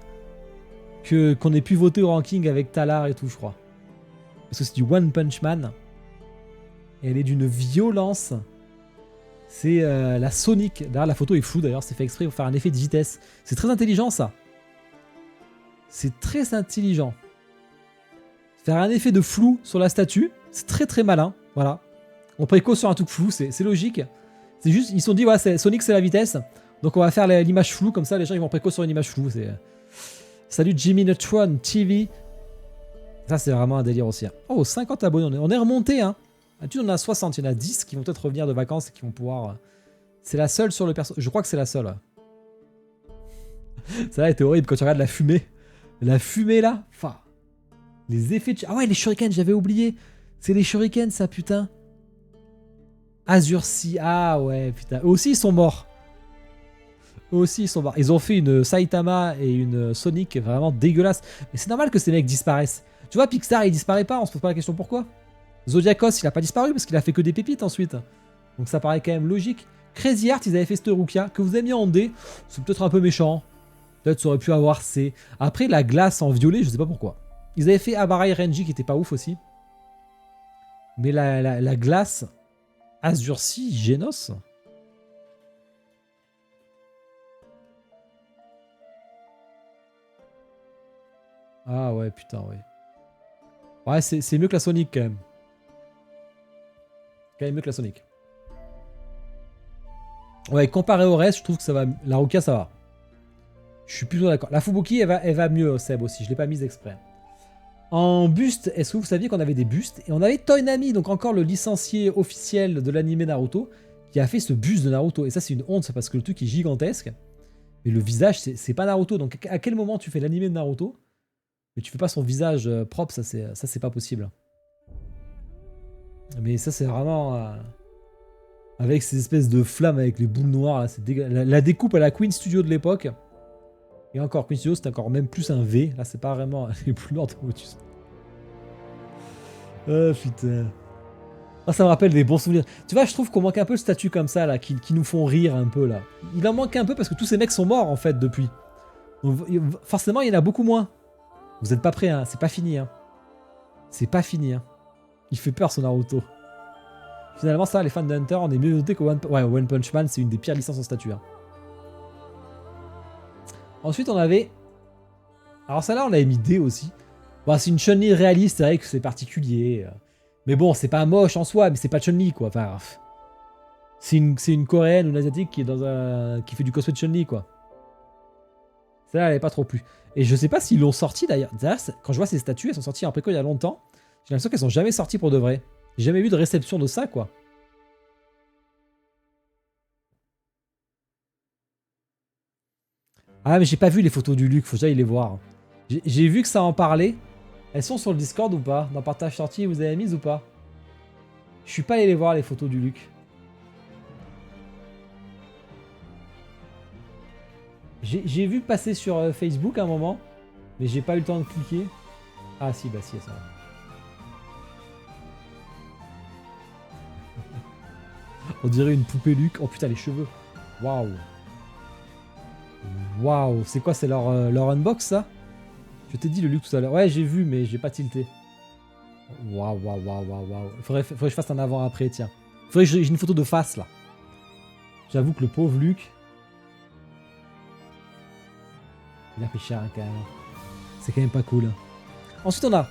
qu'on ait pu voter au ranking avec Talar et tout, je crois. Parce que c'est du One Punch Man. Et elle est d'une violence. C'est la Sonic. D'ailleurs, la photo est floue, d'ailleurs, c'est fait exprès pour faire un effet de vitesse. C'est très intelligent, ça. C'est très intelligent. Faire un effet de flou sur la statue, c'est très très malin. Voilà. On préco sur un truc flou, c'est logique. C'est juste, ils se sont dit, ouais, Sonic c'est la vitesse. Donc on va faire l'image floue, comme ça les gens ils vont préco sur une image floue. Salut Jimmy Neutron TV. Ça c'est vraiment un délire aussi. Oh, 50 abonnés, on est remonté. Hein. Tu en as 60, il y en a 10 qui vont peut-être revenir de vacances et qui vont pouvoir... C'est la seule sur le perso. Je crois que c'est la seule. Ça là était horrible quand tu regardes la fumée. La fumée là. Enfin, les effets de... Ah ouais, les shurikens, j'avais oublié. C'est les shurikens ça, putain. Azurci. Ah ouais, putain. Eux aussi ils sont morts. Eux aussi ils sont morts. Ils ont fait une Saitama et une Sonic vraiment dégueulasse. Mais c'est normal que ces mecs disparaissent. Tu vois, Pixar il disparaît pas, on se pose pas la question pourquoi. Zodiacos il a pas disparu parce qu'il a fait que des pépites ensuite. Donc ça paraît quand même logique. Crazy Art ils avaient fait cette Rukia que vous avez mis en D. C'est peut-être un peu méchant. Peut-être ça aurait pu avoir C. Après la glace en violet, je sais pas pourquoi. Ils avaient fait Abarai Renji qui était pas ouf aussi. Mais la glace Azurci Genos. Ah ouais putain ouais. Ouais c'est mieux que la Sonic quand même. Quand même mieux que la Sonic. Ouais, comparé au reste, je trouve que ça va. La Rukia, ça va. Je suis plutôt d'accord. La Fubuki, elle va mieux, Seb aussi. Je l'ai pas mise exprès. En buste, est-ce que vous saviez qu'on avait des bustes? Et on avait Toynami, donc encore le licencié officiel de l'anime Naruto, qui a fait ce buste de Naruto. Et ça, c'est une honte, parce que le truc est gigantesque. Mais le visage, c'est pas Naruto. Donc à quel moment tu fais l'anime de Naruto, mais tu fais pas son visage propre? Ça, c'est pas possible. Mais ça, c'est vraiment... avec ces espèces de flammes avec les boules noires, là, c'est la découpe à la Queen Studio de l'époque. Et encore, Queen Studio, c'est encore même plus un V. Là, c'est pas vraiment les plus noirs de Motus. Oh putain. Ah, ça me rappelle des bons souvenirs. Tu vois, je trouve qu'on manque un peu de statues comme ça, là, qui nous font rire un peu, là. Il en manque un peu parce que tous ces mecs sont morts, en fait, depuis. Donc, forcément, il y en a beaucoup moins. Vous êtes pas prêts, hein. C'est pas fini, hein. C'est pas fini, hein. Il fait peur, ce Naruto. Finalement, ça, les fans de Hunter, on est mieux noté que One Punch Man, c'est une des pires licences en statut. Hein. Ensuite, on avait... Alors, ça là, on avait mis D aussi. Bon, c'est une Chun-Li réaliste, c'est vrai que c'est particulier. Mais bon, c'est pas moche en soi, mais c'est pas Chun-Li, quoi. Enfin, c'est une coréenne ou une asiatique qui fait du cosplay de Chun-Li, quoi. Celle-là, elle est pas trop plu. Et je sais pas s'ils l'ont sorti, d'ailleurs. Quand je vois ces statues, elles sont sorties en préco il y a longtemps. J'ai l'impression qu'elles sont jamais sorties pour de vrai. J'ai jamais vu de réception de ça, quoi. Ah, mais j'ai pas vu les photos du Luc, faut que j'aille les voir. J'ai vu que ça en parlait. Elles sont sur le Discord ou pas? Dans partage sorti, vous avez mis ou pas? Je suis pas allé les voir, les photos du Luc. J'ai vu passer sur Facebook à un moment, mais j'ai pas eu le temps de cliquer. Ah si, bah si, ça va. On dirait une poupée Luc. Oh putain, les cheveux. Waouh. Waouh. C'est quoi, c'est leur unbox, ça? Je t'ai dit le Luc tout à l'heure. Ouais, j'ai vu, mais j'ai pas tilté. Waouh, waouh, waouh, waouh, waouh. Faudrait que je fasse un avant-après, tiens. Faudrait que j'ai une photo de face, là. J'avoue que le pauvre Luc... Il a fait cher, hein, quand même. C'est quand même pas cool. Ensuite, on a...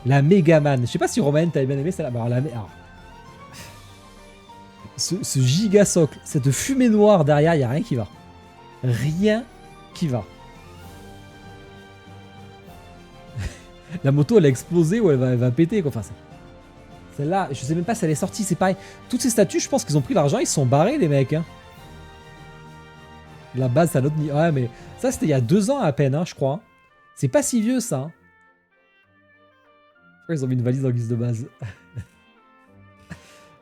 la Megaman. Je sais pas si Romain t'avais bien aimé celle-là. Alors, alors... Ce giga socle, cette fumée noire derrière, il n'y a rien qui va. Rien qui va. La moto, elle a explosé ou elle va péter, quoi. Enfin, celle-là, je sais même pas si elle est sortie, c'est pareil. Toutes ces statues, je pense qu'ils ont pris l'argent, ils se sont barrés, les mecs. Hein. La base, c'est à l'autre niveau. Ouais, mais ça, c'était il y a 2 ans à peine, hein, je crois. C'est pas si vieux, ça. Hein. Ils ont mis une valise en guise de base.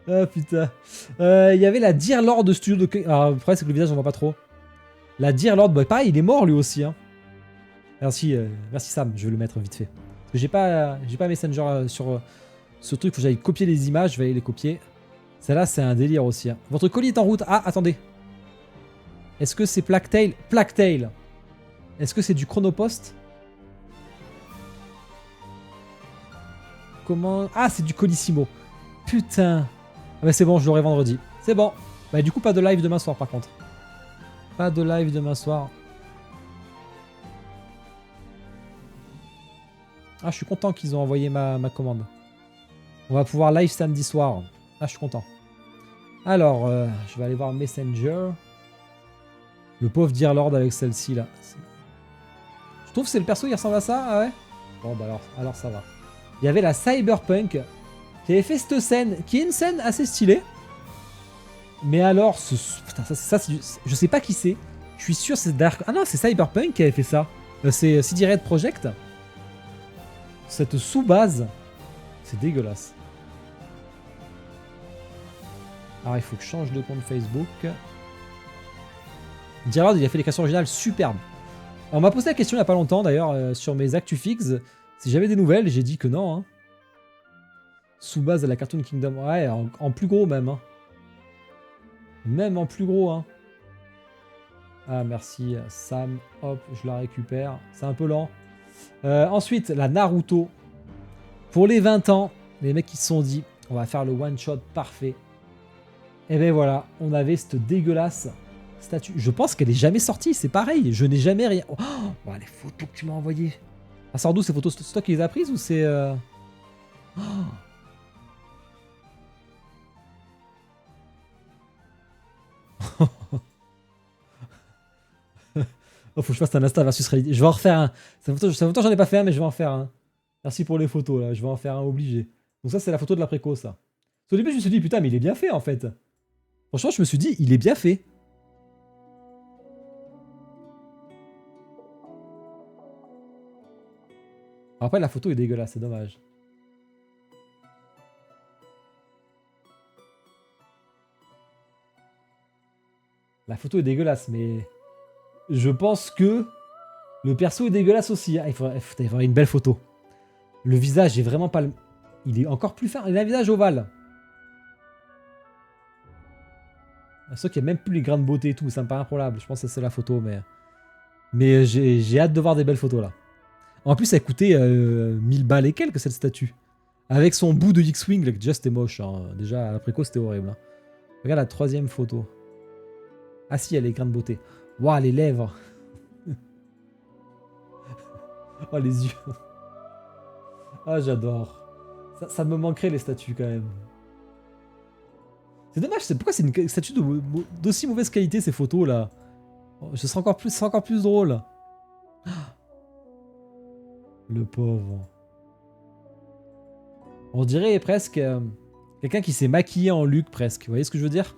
Ah putain. Il y avait la Dear Lord de studio de... Alors, le problème c'est que le visage on voit pas trop. La Dear Lord, bah, pareil, il est mort lui aussi. Hein. Merci, merci Sam, je vais le mettre vite fait. Parce que j'ai pas Messenger sur ce truc, faut que j'aille copier les images, je vais aller les copier. Celle-là c'est un délire aussi. Hein. Votre colis est en route. Ah, attendez. Est-ce que c'est Plague Tail. Est-ce que c'est du Chronopost? Comment... Ah, c'est du Colissimo. Putain. Ah bah c'est bon, je l'aurai vendredi. C'est bon. Bah du coup, pas de live demain soir par contre. Pas de live demain soir. Ah, je suis content qu'ils ont envoyé ma commande. On va pouvoir live samedi soir. Ah, je suis content. Alors, je vais aller voir Messenger. Le pauvre Dear Lord avec celle-ci là. Je trouve que c'est le perso qui ressemble à ça. Ah ouais. Bon bah alors ça va. Il y avait la Cyberpunk qui avait fait cette scène, qui est une scène assez stylée. Mais alors, putain, ça c'est je sais pas qui c'est. Je suis sûr c'est Dark... Ah non, c'est Cyberpunk qui avait fait ça. C'est CD Red Project. Cette sous-base. C'est dégueulasse. Alors il faut que je change de compte Facebook. Gerard, il a fait des créations originales superbes. On m'a posé la question il n'y a pas longtemps d'ailleurs sur mes actus fixes. Si j'avais des nouvelles, j'ai dit que non. Hein. Sous base à la Cartoon Kingdom. Ouais, en plus gros même. Hein. Même en plus gros. Hein. Ah merci Sam. Hop, je la récupère. C'est un peu lent. Ensuite, la Naruto. Pour les 20 ans, les mecs qui se sont dit, on va faire le one shot parfait. Et ben voilà, on avait cette dégueulasse statue. Je pense qu'elle est jamais sortie, c'est pareil. Je n'ai jamais rien. Oh, les photos que tu m'as envoyées. Ça sort d'où ces photos? C'est toi qui les as prises ou c'est... Oh. Oh, faut que je fasse un Insta versus réalité. Je vais en refaire un. Ça fait longtemps que j'en ai pas fait un, mais je vais en faire un. Merci pour les photos, là. Je vais en faire un obligé. Donc ça, c'est la photo de la préco, ça. Au début, je me suis dit, putain, mais il est bien fait, en fait. Franchement, je me suis dit, il est bien fait. Après, la photo est dégueulasse, c'est dommage. La photo est dégueulasse, mais... Je pense que le perso est dégueulasse aussi. Hein. Il faut avoir une belle photo. Le visage est vraiment pas... Il est encore plus fin. Il a un visage ovale. Sauf qu'il n'y a même plus les grains de beauté et tout. Ça me paraît improbable. Je pense que c'est la photo, mais... Mais j'ai hâte de voir des belles photos, là. En plus, ça a coûté 1000 balles et quelques, cette statue. Avec son bout de X-Wing, là, déjà c'était moche. Hein. Déjà, à la préco, c'était horrible. Hein. Regarde la troisième photo. Ah si, il y a les grains de beauté. Waouh, les lèvres. Oh, les yeux. Ah, j'adore. Ça me manquerait, les statues, quand même. C'est dommage, pourquoi c'est une statue d'aussi mauvaise qualité, ces photos, là? Ce sera encore plus drôle. Le pauvre. On dirait presque quelqu'un qui s'est maquillé en Luke, presque. Vous voyez ce que je veux dire?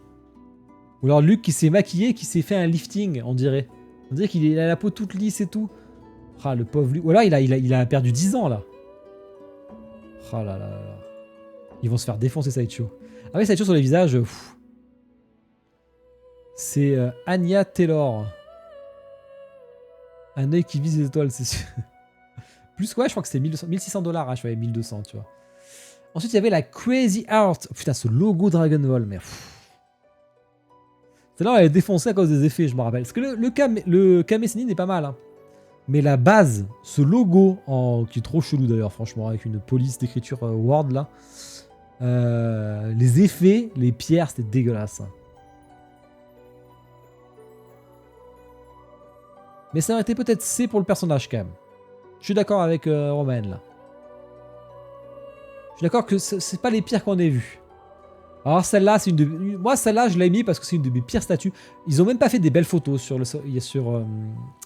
Ou alors Luke qui s'est maquillé et qui s'est fait un lifting, on dirait. On dirait qu'il a la peau toute lisse et tout. Ah, le pauvre Luke. Ou alors il a perdu 10 ans, là. Ah là là là. Ils vont se faire défoncer, Sideshow. Ah oui, Sideshow sur les visages. C'est Anya Taylor. Un œil qui vise les étoiles, c'est sûr. Plus, ouais, je crois que c'était 1600 $. Ah, je voyais 1200, tu vois. Ensuite, il y avait la Crazy Art. Oh, putain, ce logo Dragon Ball, mais... Celle-là, elle est défoncée à cause des effets, je me rappelle. Parce que le Kame Sennin est pas mal. Hein. Mais la base, ce logo, qui est trop chelou d'ailleurs, franchement, avec une police d'écriture Word, là. Les effets, les pierres, c'était dégueulasse. Hein. Mais ça aurait été peut-être C pour le personnage, quand même. Je suis d'accord avec Romain, là. Je suis d'accord que c'est pas les pires qu'on ait vus. Alors celle-là, c'est une de... Moi, celle-là, je l'ai mis parce que c'est une de mes pires statues. Ils ont même pas fait des belles photos sur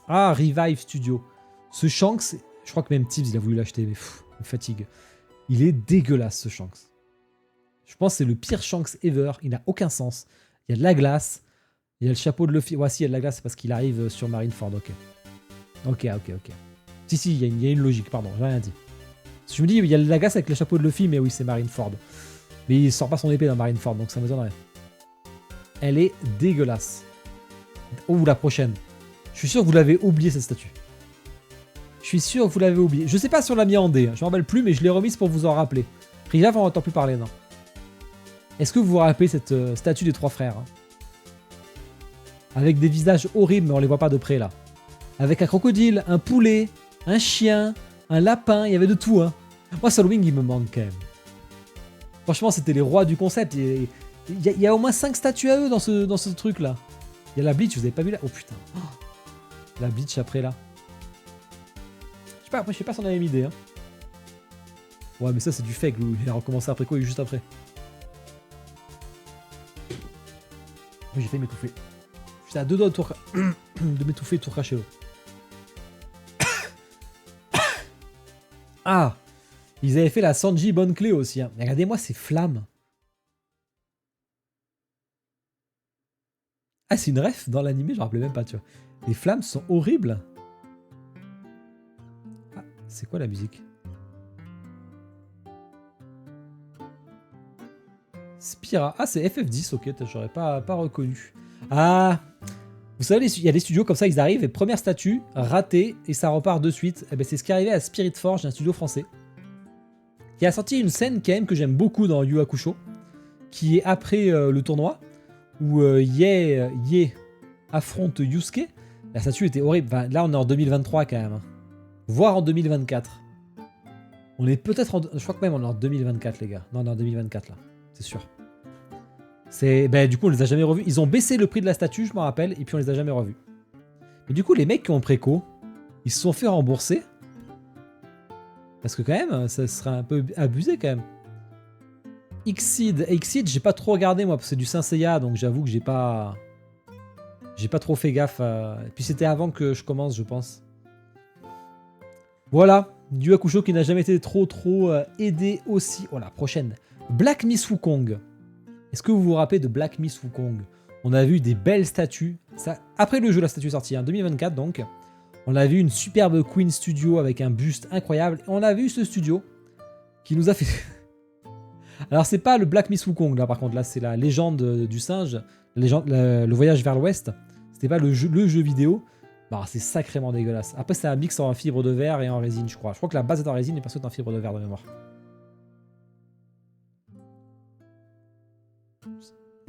Revive Studio. Ce Shanks, je crois que même Tibbs, il a voulu l'acheter, mais il me fatigue. Il est dégueulasse, ce Shanks. Je pense que c'est le pire Shanks ever. Il n'a aucun sens. Il y a de la glace. Il y a le chapeau de Luffy. Ouais, si, il y a de la glace, c'est parce qu'il arrive sur Marineford. Ok. Ok. Si, il y a une logique, pardon, j'ai rien dit. Je me dis, il y a la gasse avec le chapeau de Luffy, mais oui, c'est Marineford. Mais il sort pas son épée dans Marineford, donc ça m'étonnerait. Elle est dégueulasse. Oh, la prochaine. Je suis sûr que vous l'avez oublié, cette statue. Je suis sûr que vous l'avez oublié. Je sais pas si on l'a mis en D, je m'en rappelle plus, mais je l'ai remise pour vous en rappeler. Rijaf, on n'entend plus parler, non. Est-ce que vous vous rappelez cette statue des trois frères, hein, avec des visages horribles, mais on les voit pas de près, là. Avec un crocodile, un poulet, un chien, un lapin, il y avait de tout, hein. Moi, Solwing, il me manque quand même. Franchement, c'était les rois du concept. Il y a au moins 5 statues à eux dans ce truc-là. Il y a la Bleach, vous avez pas vu là? Oh putain. Oh, la Bleach après, là. Je sais pas, après, je sais pas si on avait mis idée, hein. Ouais, mais ça, c'est du fake, lui. Il a recommencé après quoi? Juste après. Moi, j'ai failli m'étouffer. J'étais à 2 doigts de m'étouffer et de tout cracher l'eau. Ah! Ils avaient fait la Sanji bonne clé aussi. Hein. Mais regardez-moi ces flammes. Ah, c'est une ref dans l'animé, je me rappelais même pas, tu vois. Les flammes sont horribles. Ah, c'est quoi la musique? Spira. Ah, c'est FF10, ok, j'aurais pas reconnu. Ah! Vous savez, il y a des studios comme ça, ils arrivent et première statue, ratée, et ça repart de suite. Et ben, c'est ce qui est arrivé à Spirit Forge, un studio français. Qui a sorti une scène quand même que j'aime beaucoup dans Yu Hakusho, qui est après le tournoi, où Ye affronte Yusuke. La statue était horrible. Enfin, là, on est en 2023 quand même. Voire en 2024. On est peut-être en... Je crois que même on est en 2024, les gars. Non, on est en 2024, là. C'est sûr. Ben, du coup, on les a jamais revus. Ils ont baissé le prix de la statue, je m'en rappelle, et puis on les a jamais revus. Mais du coup, les mecs qui ont préco, ils se sont fait rembourser. Parce que quand même, ça serait un peu abusé quand même. Xseed, j'ai pas trop regardé moi, parce que c'est du Saint Seiya, donc j'avoue que j'ai pas trop fait gaffe. Et puis c'était avant que je commence, je pense. Voilà, Yu Hakusho qui n'a jamais été trop aidé aussi. Oh la prochaine, Black Miss Wukong. Est-ce que vous vous rappelez de Black Miss Wukong? On a vu des belles statues. Ça, après le jeu, la statue est sortie en 2024 donc. On a vu une superbe Queen Studio avec un buste incroyable. On a vu ce studio qui nous a fait... Alors c'est pas le Black Miss Wukong là par contre, là c'est la légende du singe, le voyage vers l'ouest. C'était pas le jeu vidéo. Bah c'est sacrément dégueulasse. Après c'est un mix en fibre de verre et en résine je crois. Je crois que la base est en résine et parce que c'est en fibre de verre de mémoire.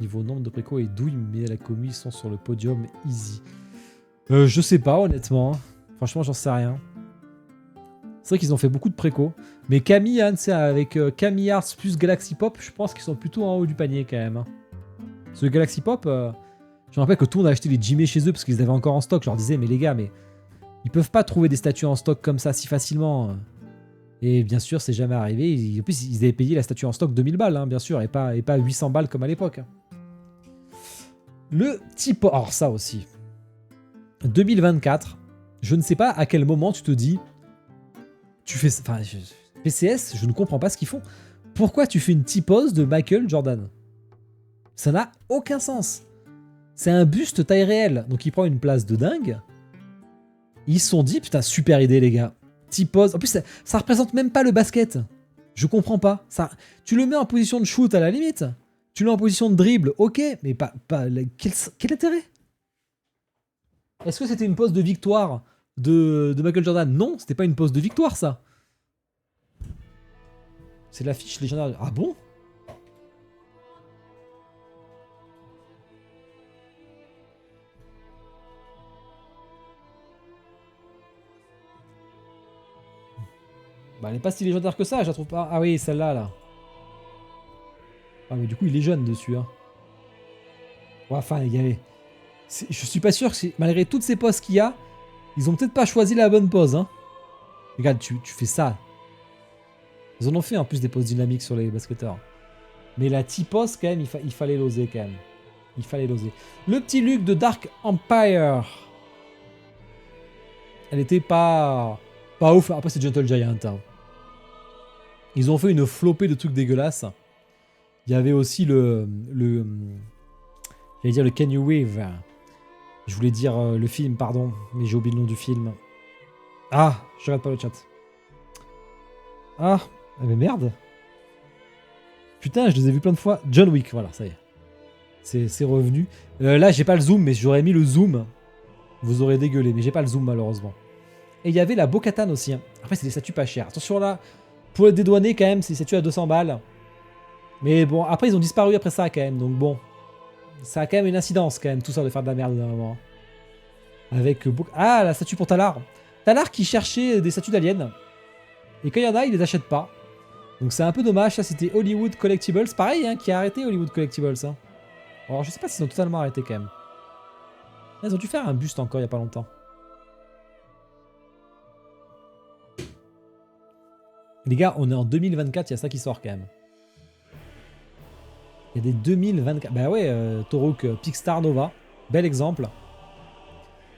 Niveau nombre de préco et douille, mais la commis sont sur le podium easy. Je sais pas honnêtement. Franchement j'en sais rien. C'est vrai qu'ils ont fait beaucoup de préco. Mais Camille, hein, avec Camille Arts plus Galaxy Pop, je pense qu'ils sont plutôt en haut du panier quand même. Parce que Galaxy Pop, je me rappelle que tout le monde a acheté les Jimé chez eux parce qu'ils avaient encore en stock. Je leur disais, mais les gars, mais ils peuvent pas trouver des statues en stock comme ça si facilement. Et bien sûr, c'est jamais arrivé. En plus, ils avaient payé la statue en stock 2000 balles, hein, bien sûr, et pas 800 balles comme à l'époque. Le type... Alors ça aussi. 2024, je ne sais pas à quel moment tu te dis... Tu fais... Enfin, PCS, je ne comprends pas ce qu'ils font. Pourquoi tu fais une T-pose de Michael Jordan? Ça n'a aucun sens. C'est un buste taille réelle, donc il prend une place de dingue. Ils se sont dit, putain, super idée les gars. T-pose. En plus, ça représente même pas le basket. Je comprends pas. Ça, tu le mets en position de shoot à la limite. Tu le mets en position de dribble, ok, mais pas quel intérêt? Est-ce que c'était une pose de victoire de Michael Jordan? Non, c'était pas une pose de victoire ça. C'est l'affiche légendaire. Ah bon? Bah elle est pas si légendaire que ça, je la trouve pas. Ah oui, celle-là, là. Ah mais du coup il est jeune dessus, hein. Ouais, enfin, il y avait... Je suis pas sûr que malgré toutes ces poses qu'il y a, ils ont peut-être pas choisi la bonne pose, hein. Regarde, tu fais ça. Ils en ont fait en plus des poses dynamiques sur les basketteurs. Mais la T-pose, quand même, il fallait l'oser, quand même. Il fallait l'oser. Le petit Luke de Dark Empire. Elle était pas ouf. Après, c'est Gentle Giant, hein. Ils ont fait une flopée de trucs dégueulasses. Il y avait aussi j'allais dire le Can You Wave. Je voulais dire le film, pardon, mais j'ai oublié le nom du film. Ah, je regarde pas le chat. Ah, mais merde. Putain, je les ai vus plein de fois. John Wick, voilà, ça y est. C'est revenu. Là, j'ai pas le zoom, mais j'aurais mis le zoom. Vous aurez dégueulé, mais j'ai pas le zoom malheureusement. Et il y avait la Bo-Katan aussi. Hein. Après, c'est des statues pas chères. Attention là, pour les dédouaner quand même, c'est des statues à 200 balles. Mais bon, après, ils ont disparu après ça quand même. Donc bon, ça a quand même une incidence quand même, tout ça de faire de la merde d'un moment. Avec ah, la statue pour Talar. Talar qui cherchait des statues d'aliens. Et quand il y en a, il les achète pas. Donc c'est un peu dommage. Ça, c'était Hollywood Collectibles. Pareil, hein, qui a arrêté Hollywood Collectibles. Hein. Alors, je sais pas s'ils ont totalement arrêté quand même. Ils ont dû faire un buste encore il y a pas longtemps. Les gars, on est en 2024, il y a ça qui sort quand même. Il y a des 2024. Bah ouais, Toruk, Pickstar Nova. Bel exemple.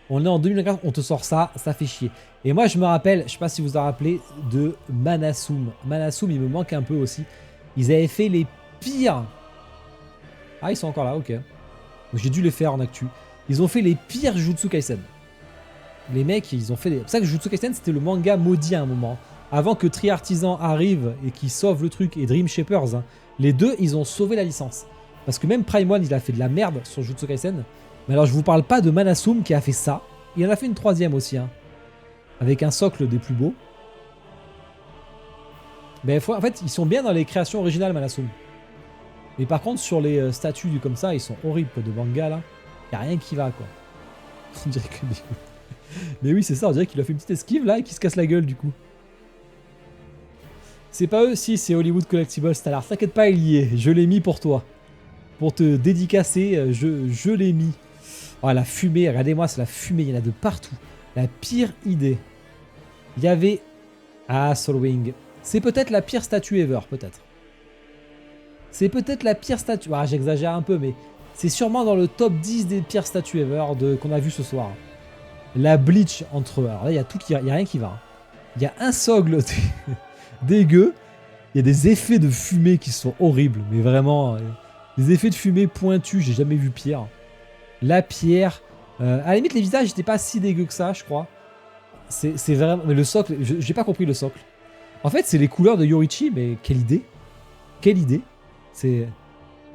On est en 2024, on te sort ça, ça fait chier. Et moi, je me rappelle, je sais pas si vous vous en rappelez, de Manasum. Manasum, il me manque un peu aussi. Ils avaient fait les pires. Ah, ils sont encore là, ok. J'ai dû les faire en actu. Ils ont fait les pires Jujutsu Kaisen. Les mecs, ils ont fait des... C'est pour ça que Jujutsu Kaisen, c'était le manga maudit à un moment. Avant que Tri-Artisan arrive et qu'il sauve le truc, et Dream Shapers, hein, les deux, ils ont sauvé la licence. Parce que même Prime One, il a fait de la merde sur Jujutsu Kaisen. Mais alors, je vous parle pas de Manasum qui a fait ça. Il en a fait une troisième aussi, hein, avec un socle des plus beaux. Mais en fait, ils sont bien dans les créations originales, Manasum. Mais par contre, sur les statues comme ça, ils sont horribles, quoi, de manga, là. Y a rien qui va, quoi. On dirait que... Mais oui, c'est ça, on dirait qu'il a fait une petite esquive, là, et qu'il se casse la gueule, du coup. C'est pas eux, si, c'est Hollywood Collectibles. Alors, t'inquiète pas, il y est. Je l'ai mis pour toi. Pour te dédicacer, je l'ai mis. Oh, la fumée, regardez-moi, c'est la fumée, il y en a de partout. La pire idée. Il y avait... Ah, Soulwing. C'est peut-être la pire statue ever, peut-être. C'est peut-être la pire statue... Ah, j'exagère un peu, mais... C'est sûrement dans le top 10 des pires statues ever qu'on a vu ce soir. La Bleach entre eux. Alors là, il y a tout qui... Il y a rien qui va. Il y a un socle dégueu. Il y a des effets de fumée qui sont horribles, mais vraiment... Des effets de fumée pointus, j'ai jamais vu pire. La pierre. À la limite, les visages n'étaient pas si dégueux que ça, je crois. C'est vraiment... Mais le socle, j'ai pas compris le socle. En fait, c'est les couleurs de Yorichi, mais quelle idée. Quelle idée. C'est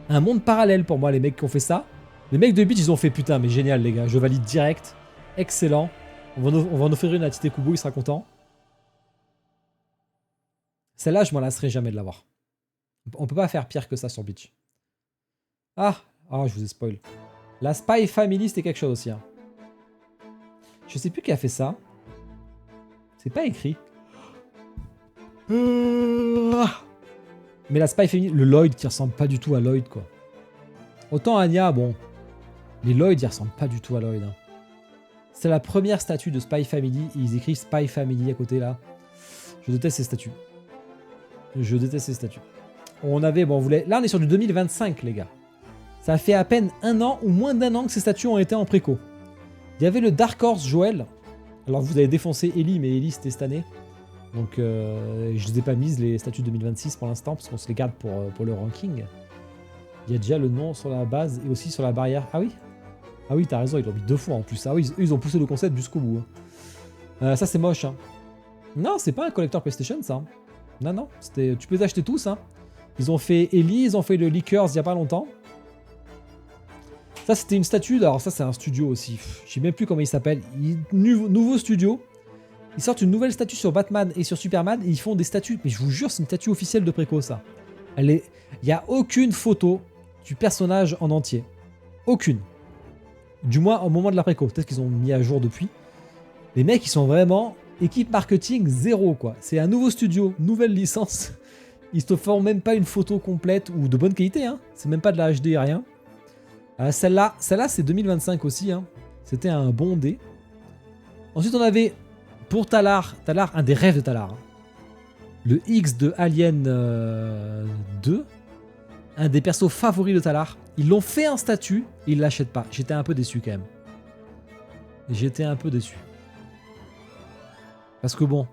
un monde parallèle pour moi, les mecs qui ont fait ça. Les mecs de Beach, ils ont fait putain, mais génial, les gars. Je valide direct. Excellent. On va en offrir une à Tite Kubo, il sera content. Celle-là, je m'en lasserai jamais de l'avoir. On peut pas faire pire que ça sur Beach. Ah, je vous ai spoil. La Spy Family, c'était quelque chose aussi. Hein. Je sais plus qui a fait ça. C'est pas écrit. Mais la Spy Family, le Lloyd qui ressemble pas du tout à Lloyd, quoi. Autant Anya, bon. Les Lloyd, ils ressemblent pas du tout à Lloyd. Hein. C'est la première statue de Spy Family. Ils écrivent Spy Family à côté, là. Je déteste ces statues. Je déteste ces statues. On avait, bon, on voulait... Là, on est sur du 2025, les gars. Ça fait à peine un an ou moins d'un an que ces statues ont été en préco. Il y avait le Dark Horse Joel. Alors vous avez défoncé Ellie, mais Ellie c'était cette année. Donc je les ai pas mises les statues 2026 pour l'instant, parce qu'on se les garde pour le ranking. Il y a déjà le nom sur la base et aussi sur la barrière. Ah oui. Ah oui, t'as raison, ils l'ont mis 2 fois en plus. Ah oui, ils ont poussé le concept jusqu'au bout. Hein. Ça c'est moche. Hein. Non, c'est pas un collector PlayStation ça. Non, non, tu peux les acheter tous. Hein. Ils ont fait Ellie, ils ont fait le Lickers il y a pas longtemps. Ça, c'était une statue. Alors, ça, c'est un studio aussi. Je sais même plus comment il s'appelle. Nouveau studio. Ils sortent une nouvelle statue sur Batman et sur Superman. Et ils font des statues. Mais je vous jure, c'est une statue officielle de préco, ça. Il n'y a aucune photo du personnage en entier. Aucune. Du moins, au moment de la préco. Peut-être qu'ils ont mis à jour depuis. Les mecs, ils sont vraiment équipe marketing zéro, quoi. C'est un nouveau studio, nouvelle licence. Ils te font même pas une photo complète ou de bonne qualité. Hein. C'est même pas de la HD, rien. Celle-là c'est 2025 aussi. Hein. C'était un bon dé. Ensuite, on avait pour Talar, un des rêves de Talar. Hein. Le X de Alien 2. Un des persos favoris de Talar. Ils l'ont fait en statut et ils l'achètent pas. J'étais un peu déçu quand même. J'étais un peu déçu. Parce que bon,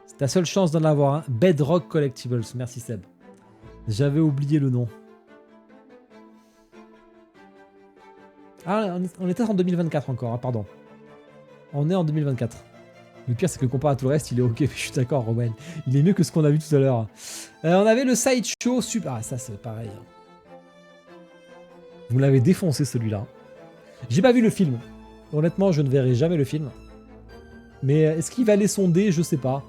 c'est ta seule chance d'en avoir un. Bedrock Collectibles. Merci Seb. J'avais oublié le nom. Ah, on était en 2024 encore, hein, pardon. On est en 2024. Le pire, c'est que comparé à tout le reste, il est ok. Je suis d'accord, Roman. Il est mieux que ce qu'on a vu tout à l'heure. On avait le sideshow super. Ah, ça, c'est pareil. Vous l'avez défoncé, celui-là. J'ai pas vu le film. Honnêtement, je ne verrai jamais le film. Mais est-ce qu'il valait son dé? Je sais pas.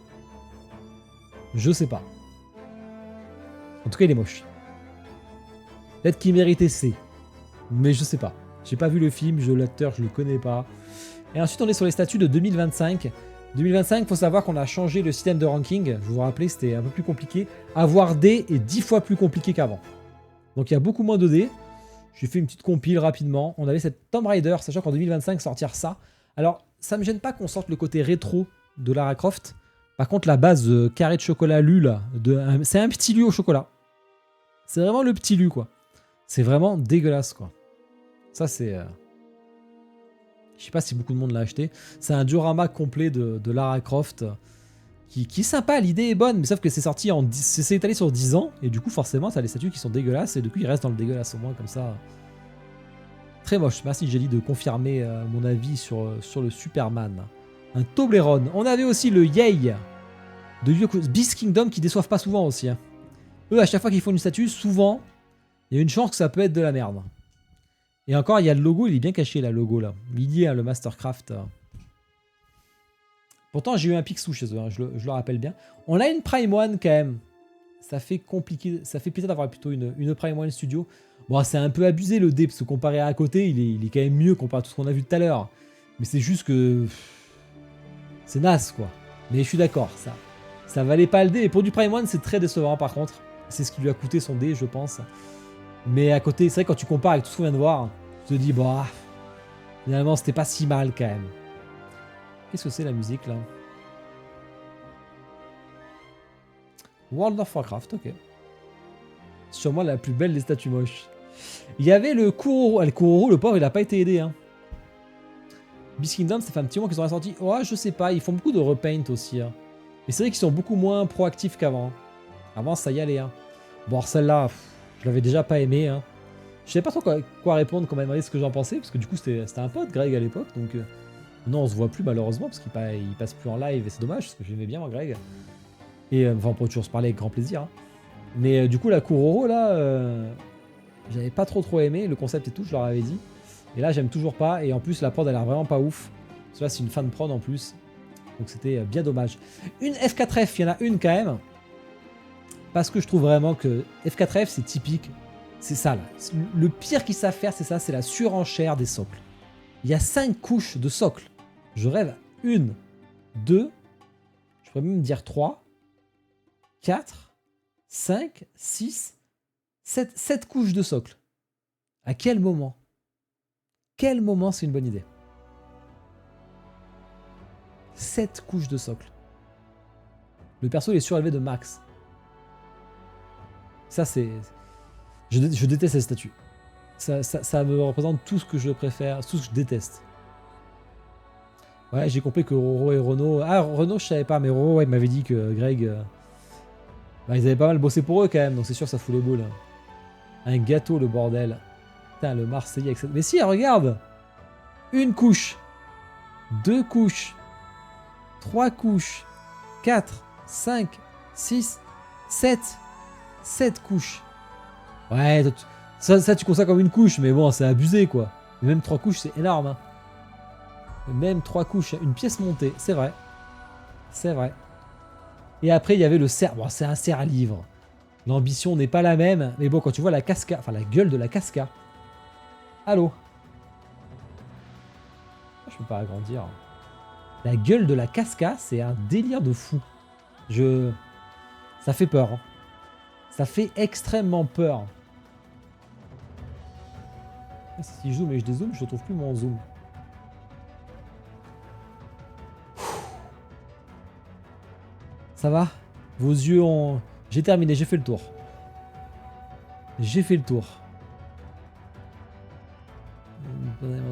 Je sais pas. En tout cas, il est moche. Peut-être qu'il méritait C. Mais je sais pas. J'ai pas vu le film, l'acteur, je le connais pas. Et ensuite, on est sur les statuts de 2025. 2025, il faut savoir qu'on a changé le système de ranking. Vous vous rappelez, c'était un peu plus compliqué. Avoir D est 10 fois plus compliqué qu'avant. Donc il y a beaucoup moins de dés. J'ai fait une petite compile rapidement. On avait cette Tomb Raider, sachant qu'en 2025, sortir ça. Alors, ça me gêne pas qu'on sorte le côté rétro de Lara Croft. Par contre, la base carré de chocolat lu, là, c'est un petit lu au chocolat. C'est vraiment le petit lu, quoi. C'est vraiment dégueulasse, quoi. Ça, c'est... Je sais pas si beaucoup de monde l'a acheté. C'est un diorama complet de Lara Croft qui est sympa, l'idée est bonne, mais sauf que c'est sorti c'est étalé sur 10 ans, et du coup, forcément, t'as les statues qui sont dégueulasses, et du coup, ils restent dans le dégueulasse, au moins, comme ça. Très moche. Merci, Jelly, de confirmer mon avis sur le Superman. Un Toblerone. On avait aussi le Yay de Beast Kingdom qui déçoivent pas souvent aussi. Hein. Eux, à chaque fois qu'ils font une statue, souvent, il y a une chance que ça peut être de la merde. Et encore, il y a le logo, il est bien caché, là, le logo, là. Il y a le Mastercraft. Pourtant, j'ai eu un Picsou chez eux, hein, je le rappelle bien. On a une Prime One, quand même. Ça fait compliqué, ça fait plaisir d'avoir plutôt une Prime One Studio. Bon, c'est un peu abusé, le dé, parce que comparé à côté, il est quand même mieux comparé à tout ce qu'on a vu tout à l'heure. Mais c'est juste que... c'est naze, quoi. Mais je suis d'accord, ça valait pas le dé. Et pour du Prime One, c'est très décevant, par contre. C'est ce qui lui a coûté son dé, je pense. Mais à côté, c'est vrai, quand tu compares avec tout ce qu'on vient de voir, tu te dis, bah, finalement, c'était pas si mal, quand même. Qu'est-ce que c'est, la musique, là? World of Warcraft, ok. Sûrement la plus belle des statues moches. Il y avait le Kuroro. Le Kuroro, le pauvre, il a pas été aidé, hein. Beast Kingdom, ça fait un petit moment qu'ils ont ressorti. Oh, je sais pas, ils font beaucoup de repaint aussi. Hein. Mais c'est vrai qu'ils sont beaucoup moins proactifs qu'avant. Avant, ça y allait. Hein. Bon, alors celle-là, je l'avais déjà pas aimé. Hein. Je savais pas trop quoi répondre quand on m'a demandé ce que j'en pensais. Parce que du coup, c'était un pote, Greg, à l'époque. Donc, non, on se voit plus malheureusement. Parce qu'il passe plus en live et c'est dommage. Parce que j'aimais bien, moi, Greg. Et enfin, on peut toujours se parler avec grand plaisir. Hein. Mais du coup, la Kuroro, là, j'avais pas trop aimé. Le concept et tout, je leur avais dit. Et là, j'aime toujours pas. Et en plus, la prod, elle a l'air vraiment pas ouf. Parce que là, c'est une fan prod en plus. Donc, c'était bien dommage. Une F4F, il y en a une quand même. Parce que je trouve vraiment que F4F, c'est typique. C'est ça, là. Le pire qu'ils savent faire, c'est ça. C'est la surenchère des socles. Il y a 5 couches de socles. Je rêve. 1, 2, je pourrais même dire 3, 4, 5, 6, 7 couches de socle. À quel moment? Quel moment c'est une bonne idée? 7 couches de socle. Le perso il est surélevé de max. Ça c'est... Je déteste cette statue. Ça me représente tout ce que je préfère, tout ce que je déteste. Ouais, j'ai compris que Roro et Renault... Ah, Renault je savais pas, mais Roro ouais, il m'avait dit que Greg... Bah, ils avaient pas mal bossé pour eux quand même, donc c'est sûr ça fout les boules. Un gâteau le bordel. Putain, le Marseillais avec cette... Mais si, regarde! Une couche, 2 couches, 3 couches, 4, 5, 6, 7. 7 couches. Ouais, ça tu considères comme une couche, mais bon, c'est abusé quoi. Mais même 3 couches, c'est énorme. Hein. Même 3 couches, une pièce montée, c'est vrai. C'est vrai. Et après, il y avait le cerf. Bon, c'est un cerf à livre. L'ambition n'est pas la même. Mais bon, quand tu vois la casca, enfin la gueule de la casca. Allô? Je peux pas agrandir. La gueule de la casca, c'est un délire de fou. Ça fait peur. Hein. Ça fait extrêmement peur. Si je zoome et je dézoome, je retrouve plus mon zoom. Ça va? Vos yeux ont... J'ai terminé, j'ai fait le tour. J'ai fait le tour.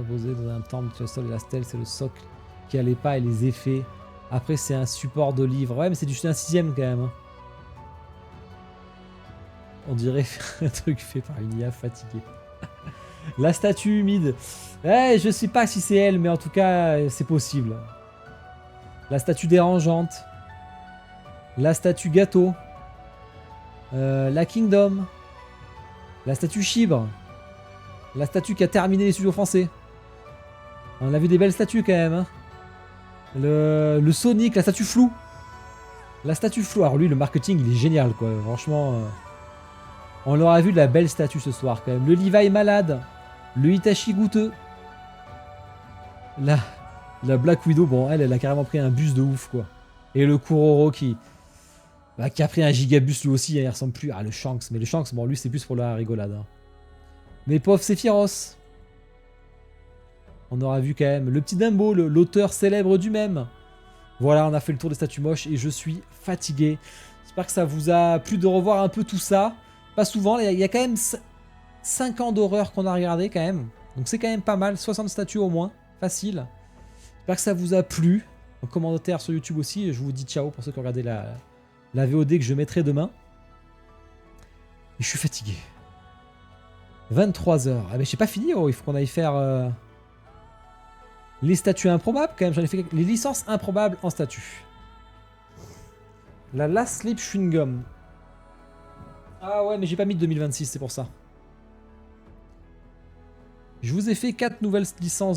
Posé dans un temple, le sol et la stèle, c'est le socle qui a les pas et les effets. Après, c'est un support de livre. Ouais, mais c'est un 6ème quand même. Hein. On dirait un truc fait par une IA fatiguée. La statue humide. Ouais, je sais pas si c'est elle, mais en tout cas, c'est possible. La statue dérangeante. La statue gâteau. La Kingdom. La statue Chibre. La statue qui a terminé les studios français. On a vu des belles statues quand même. Hein. Le Sonic, la statue floue. La statue floue. Alors lui, le marketing, il est génial quoi. Franchement, on aura vu de la belle statue ce soir quand même. Le Levi malade. Le Itachi goûteux. La Black Widow, bon, elle a carrément pris un bus de ouf quoi. Et le Kuroro qui a pris un gigabus lui aussi, il ressemble plus à le Shanks. Mais le Shanks, bon, lui c'est plus pour la rigolade. Hein. Mais pauvre Sephiroth. On aura vu quand même le petit Dumbo, l'auteur célèbre du même. Voilà, on a fait le tour des statues moches et je suis fatigué. J'espère que ça vous a plu de revoir un peu tout ça. Pas souvent, il y a quand même 5 ans d'horreur qu'on a regardé quand même. Donc c'est quand même pas mal, 60 statues au moins, facile. J'espère que ça vous a plu. En commentaire sur YouTube aussi, je vous dis ciao pour ceux qui ont regardé la VOD que je mettrai demain. Et je suis fatigué. 23h. Ah mais j'ai pas fini, oh, il faut qu'on aille faire... les statues improbables quand même, j'en ai fait les licences improbables en statue. La Last Sleep Chewing Gum. Ah ouais, mais j'ai pas mis de 2026, c'est pour ça. Je vous ai fait 4 nouvelles licences de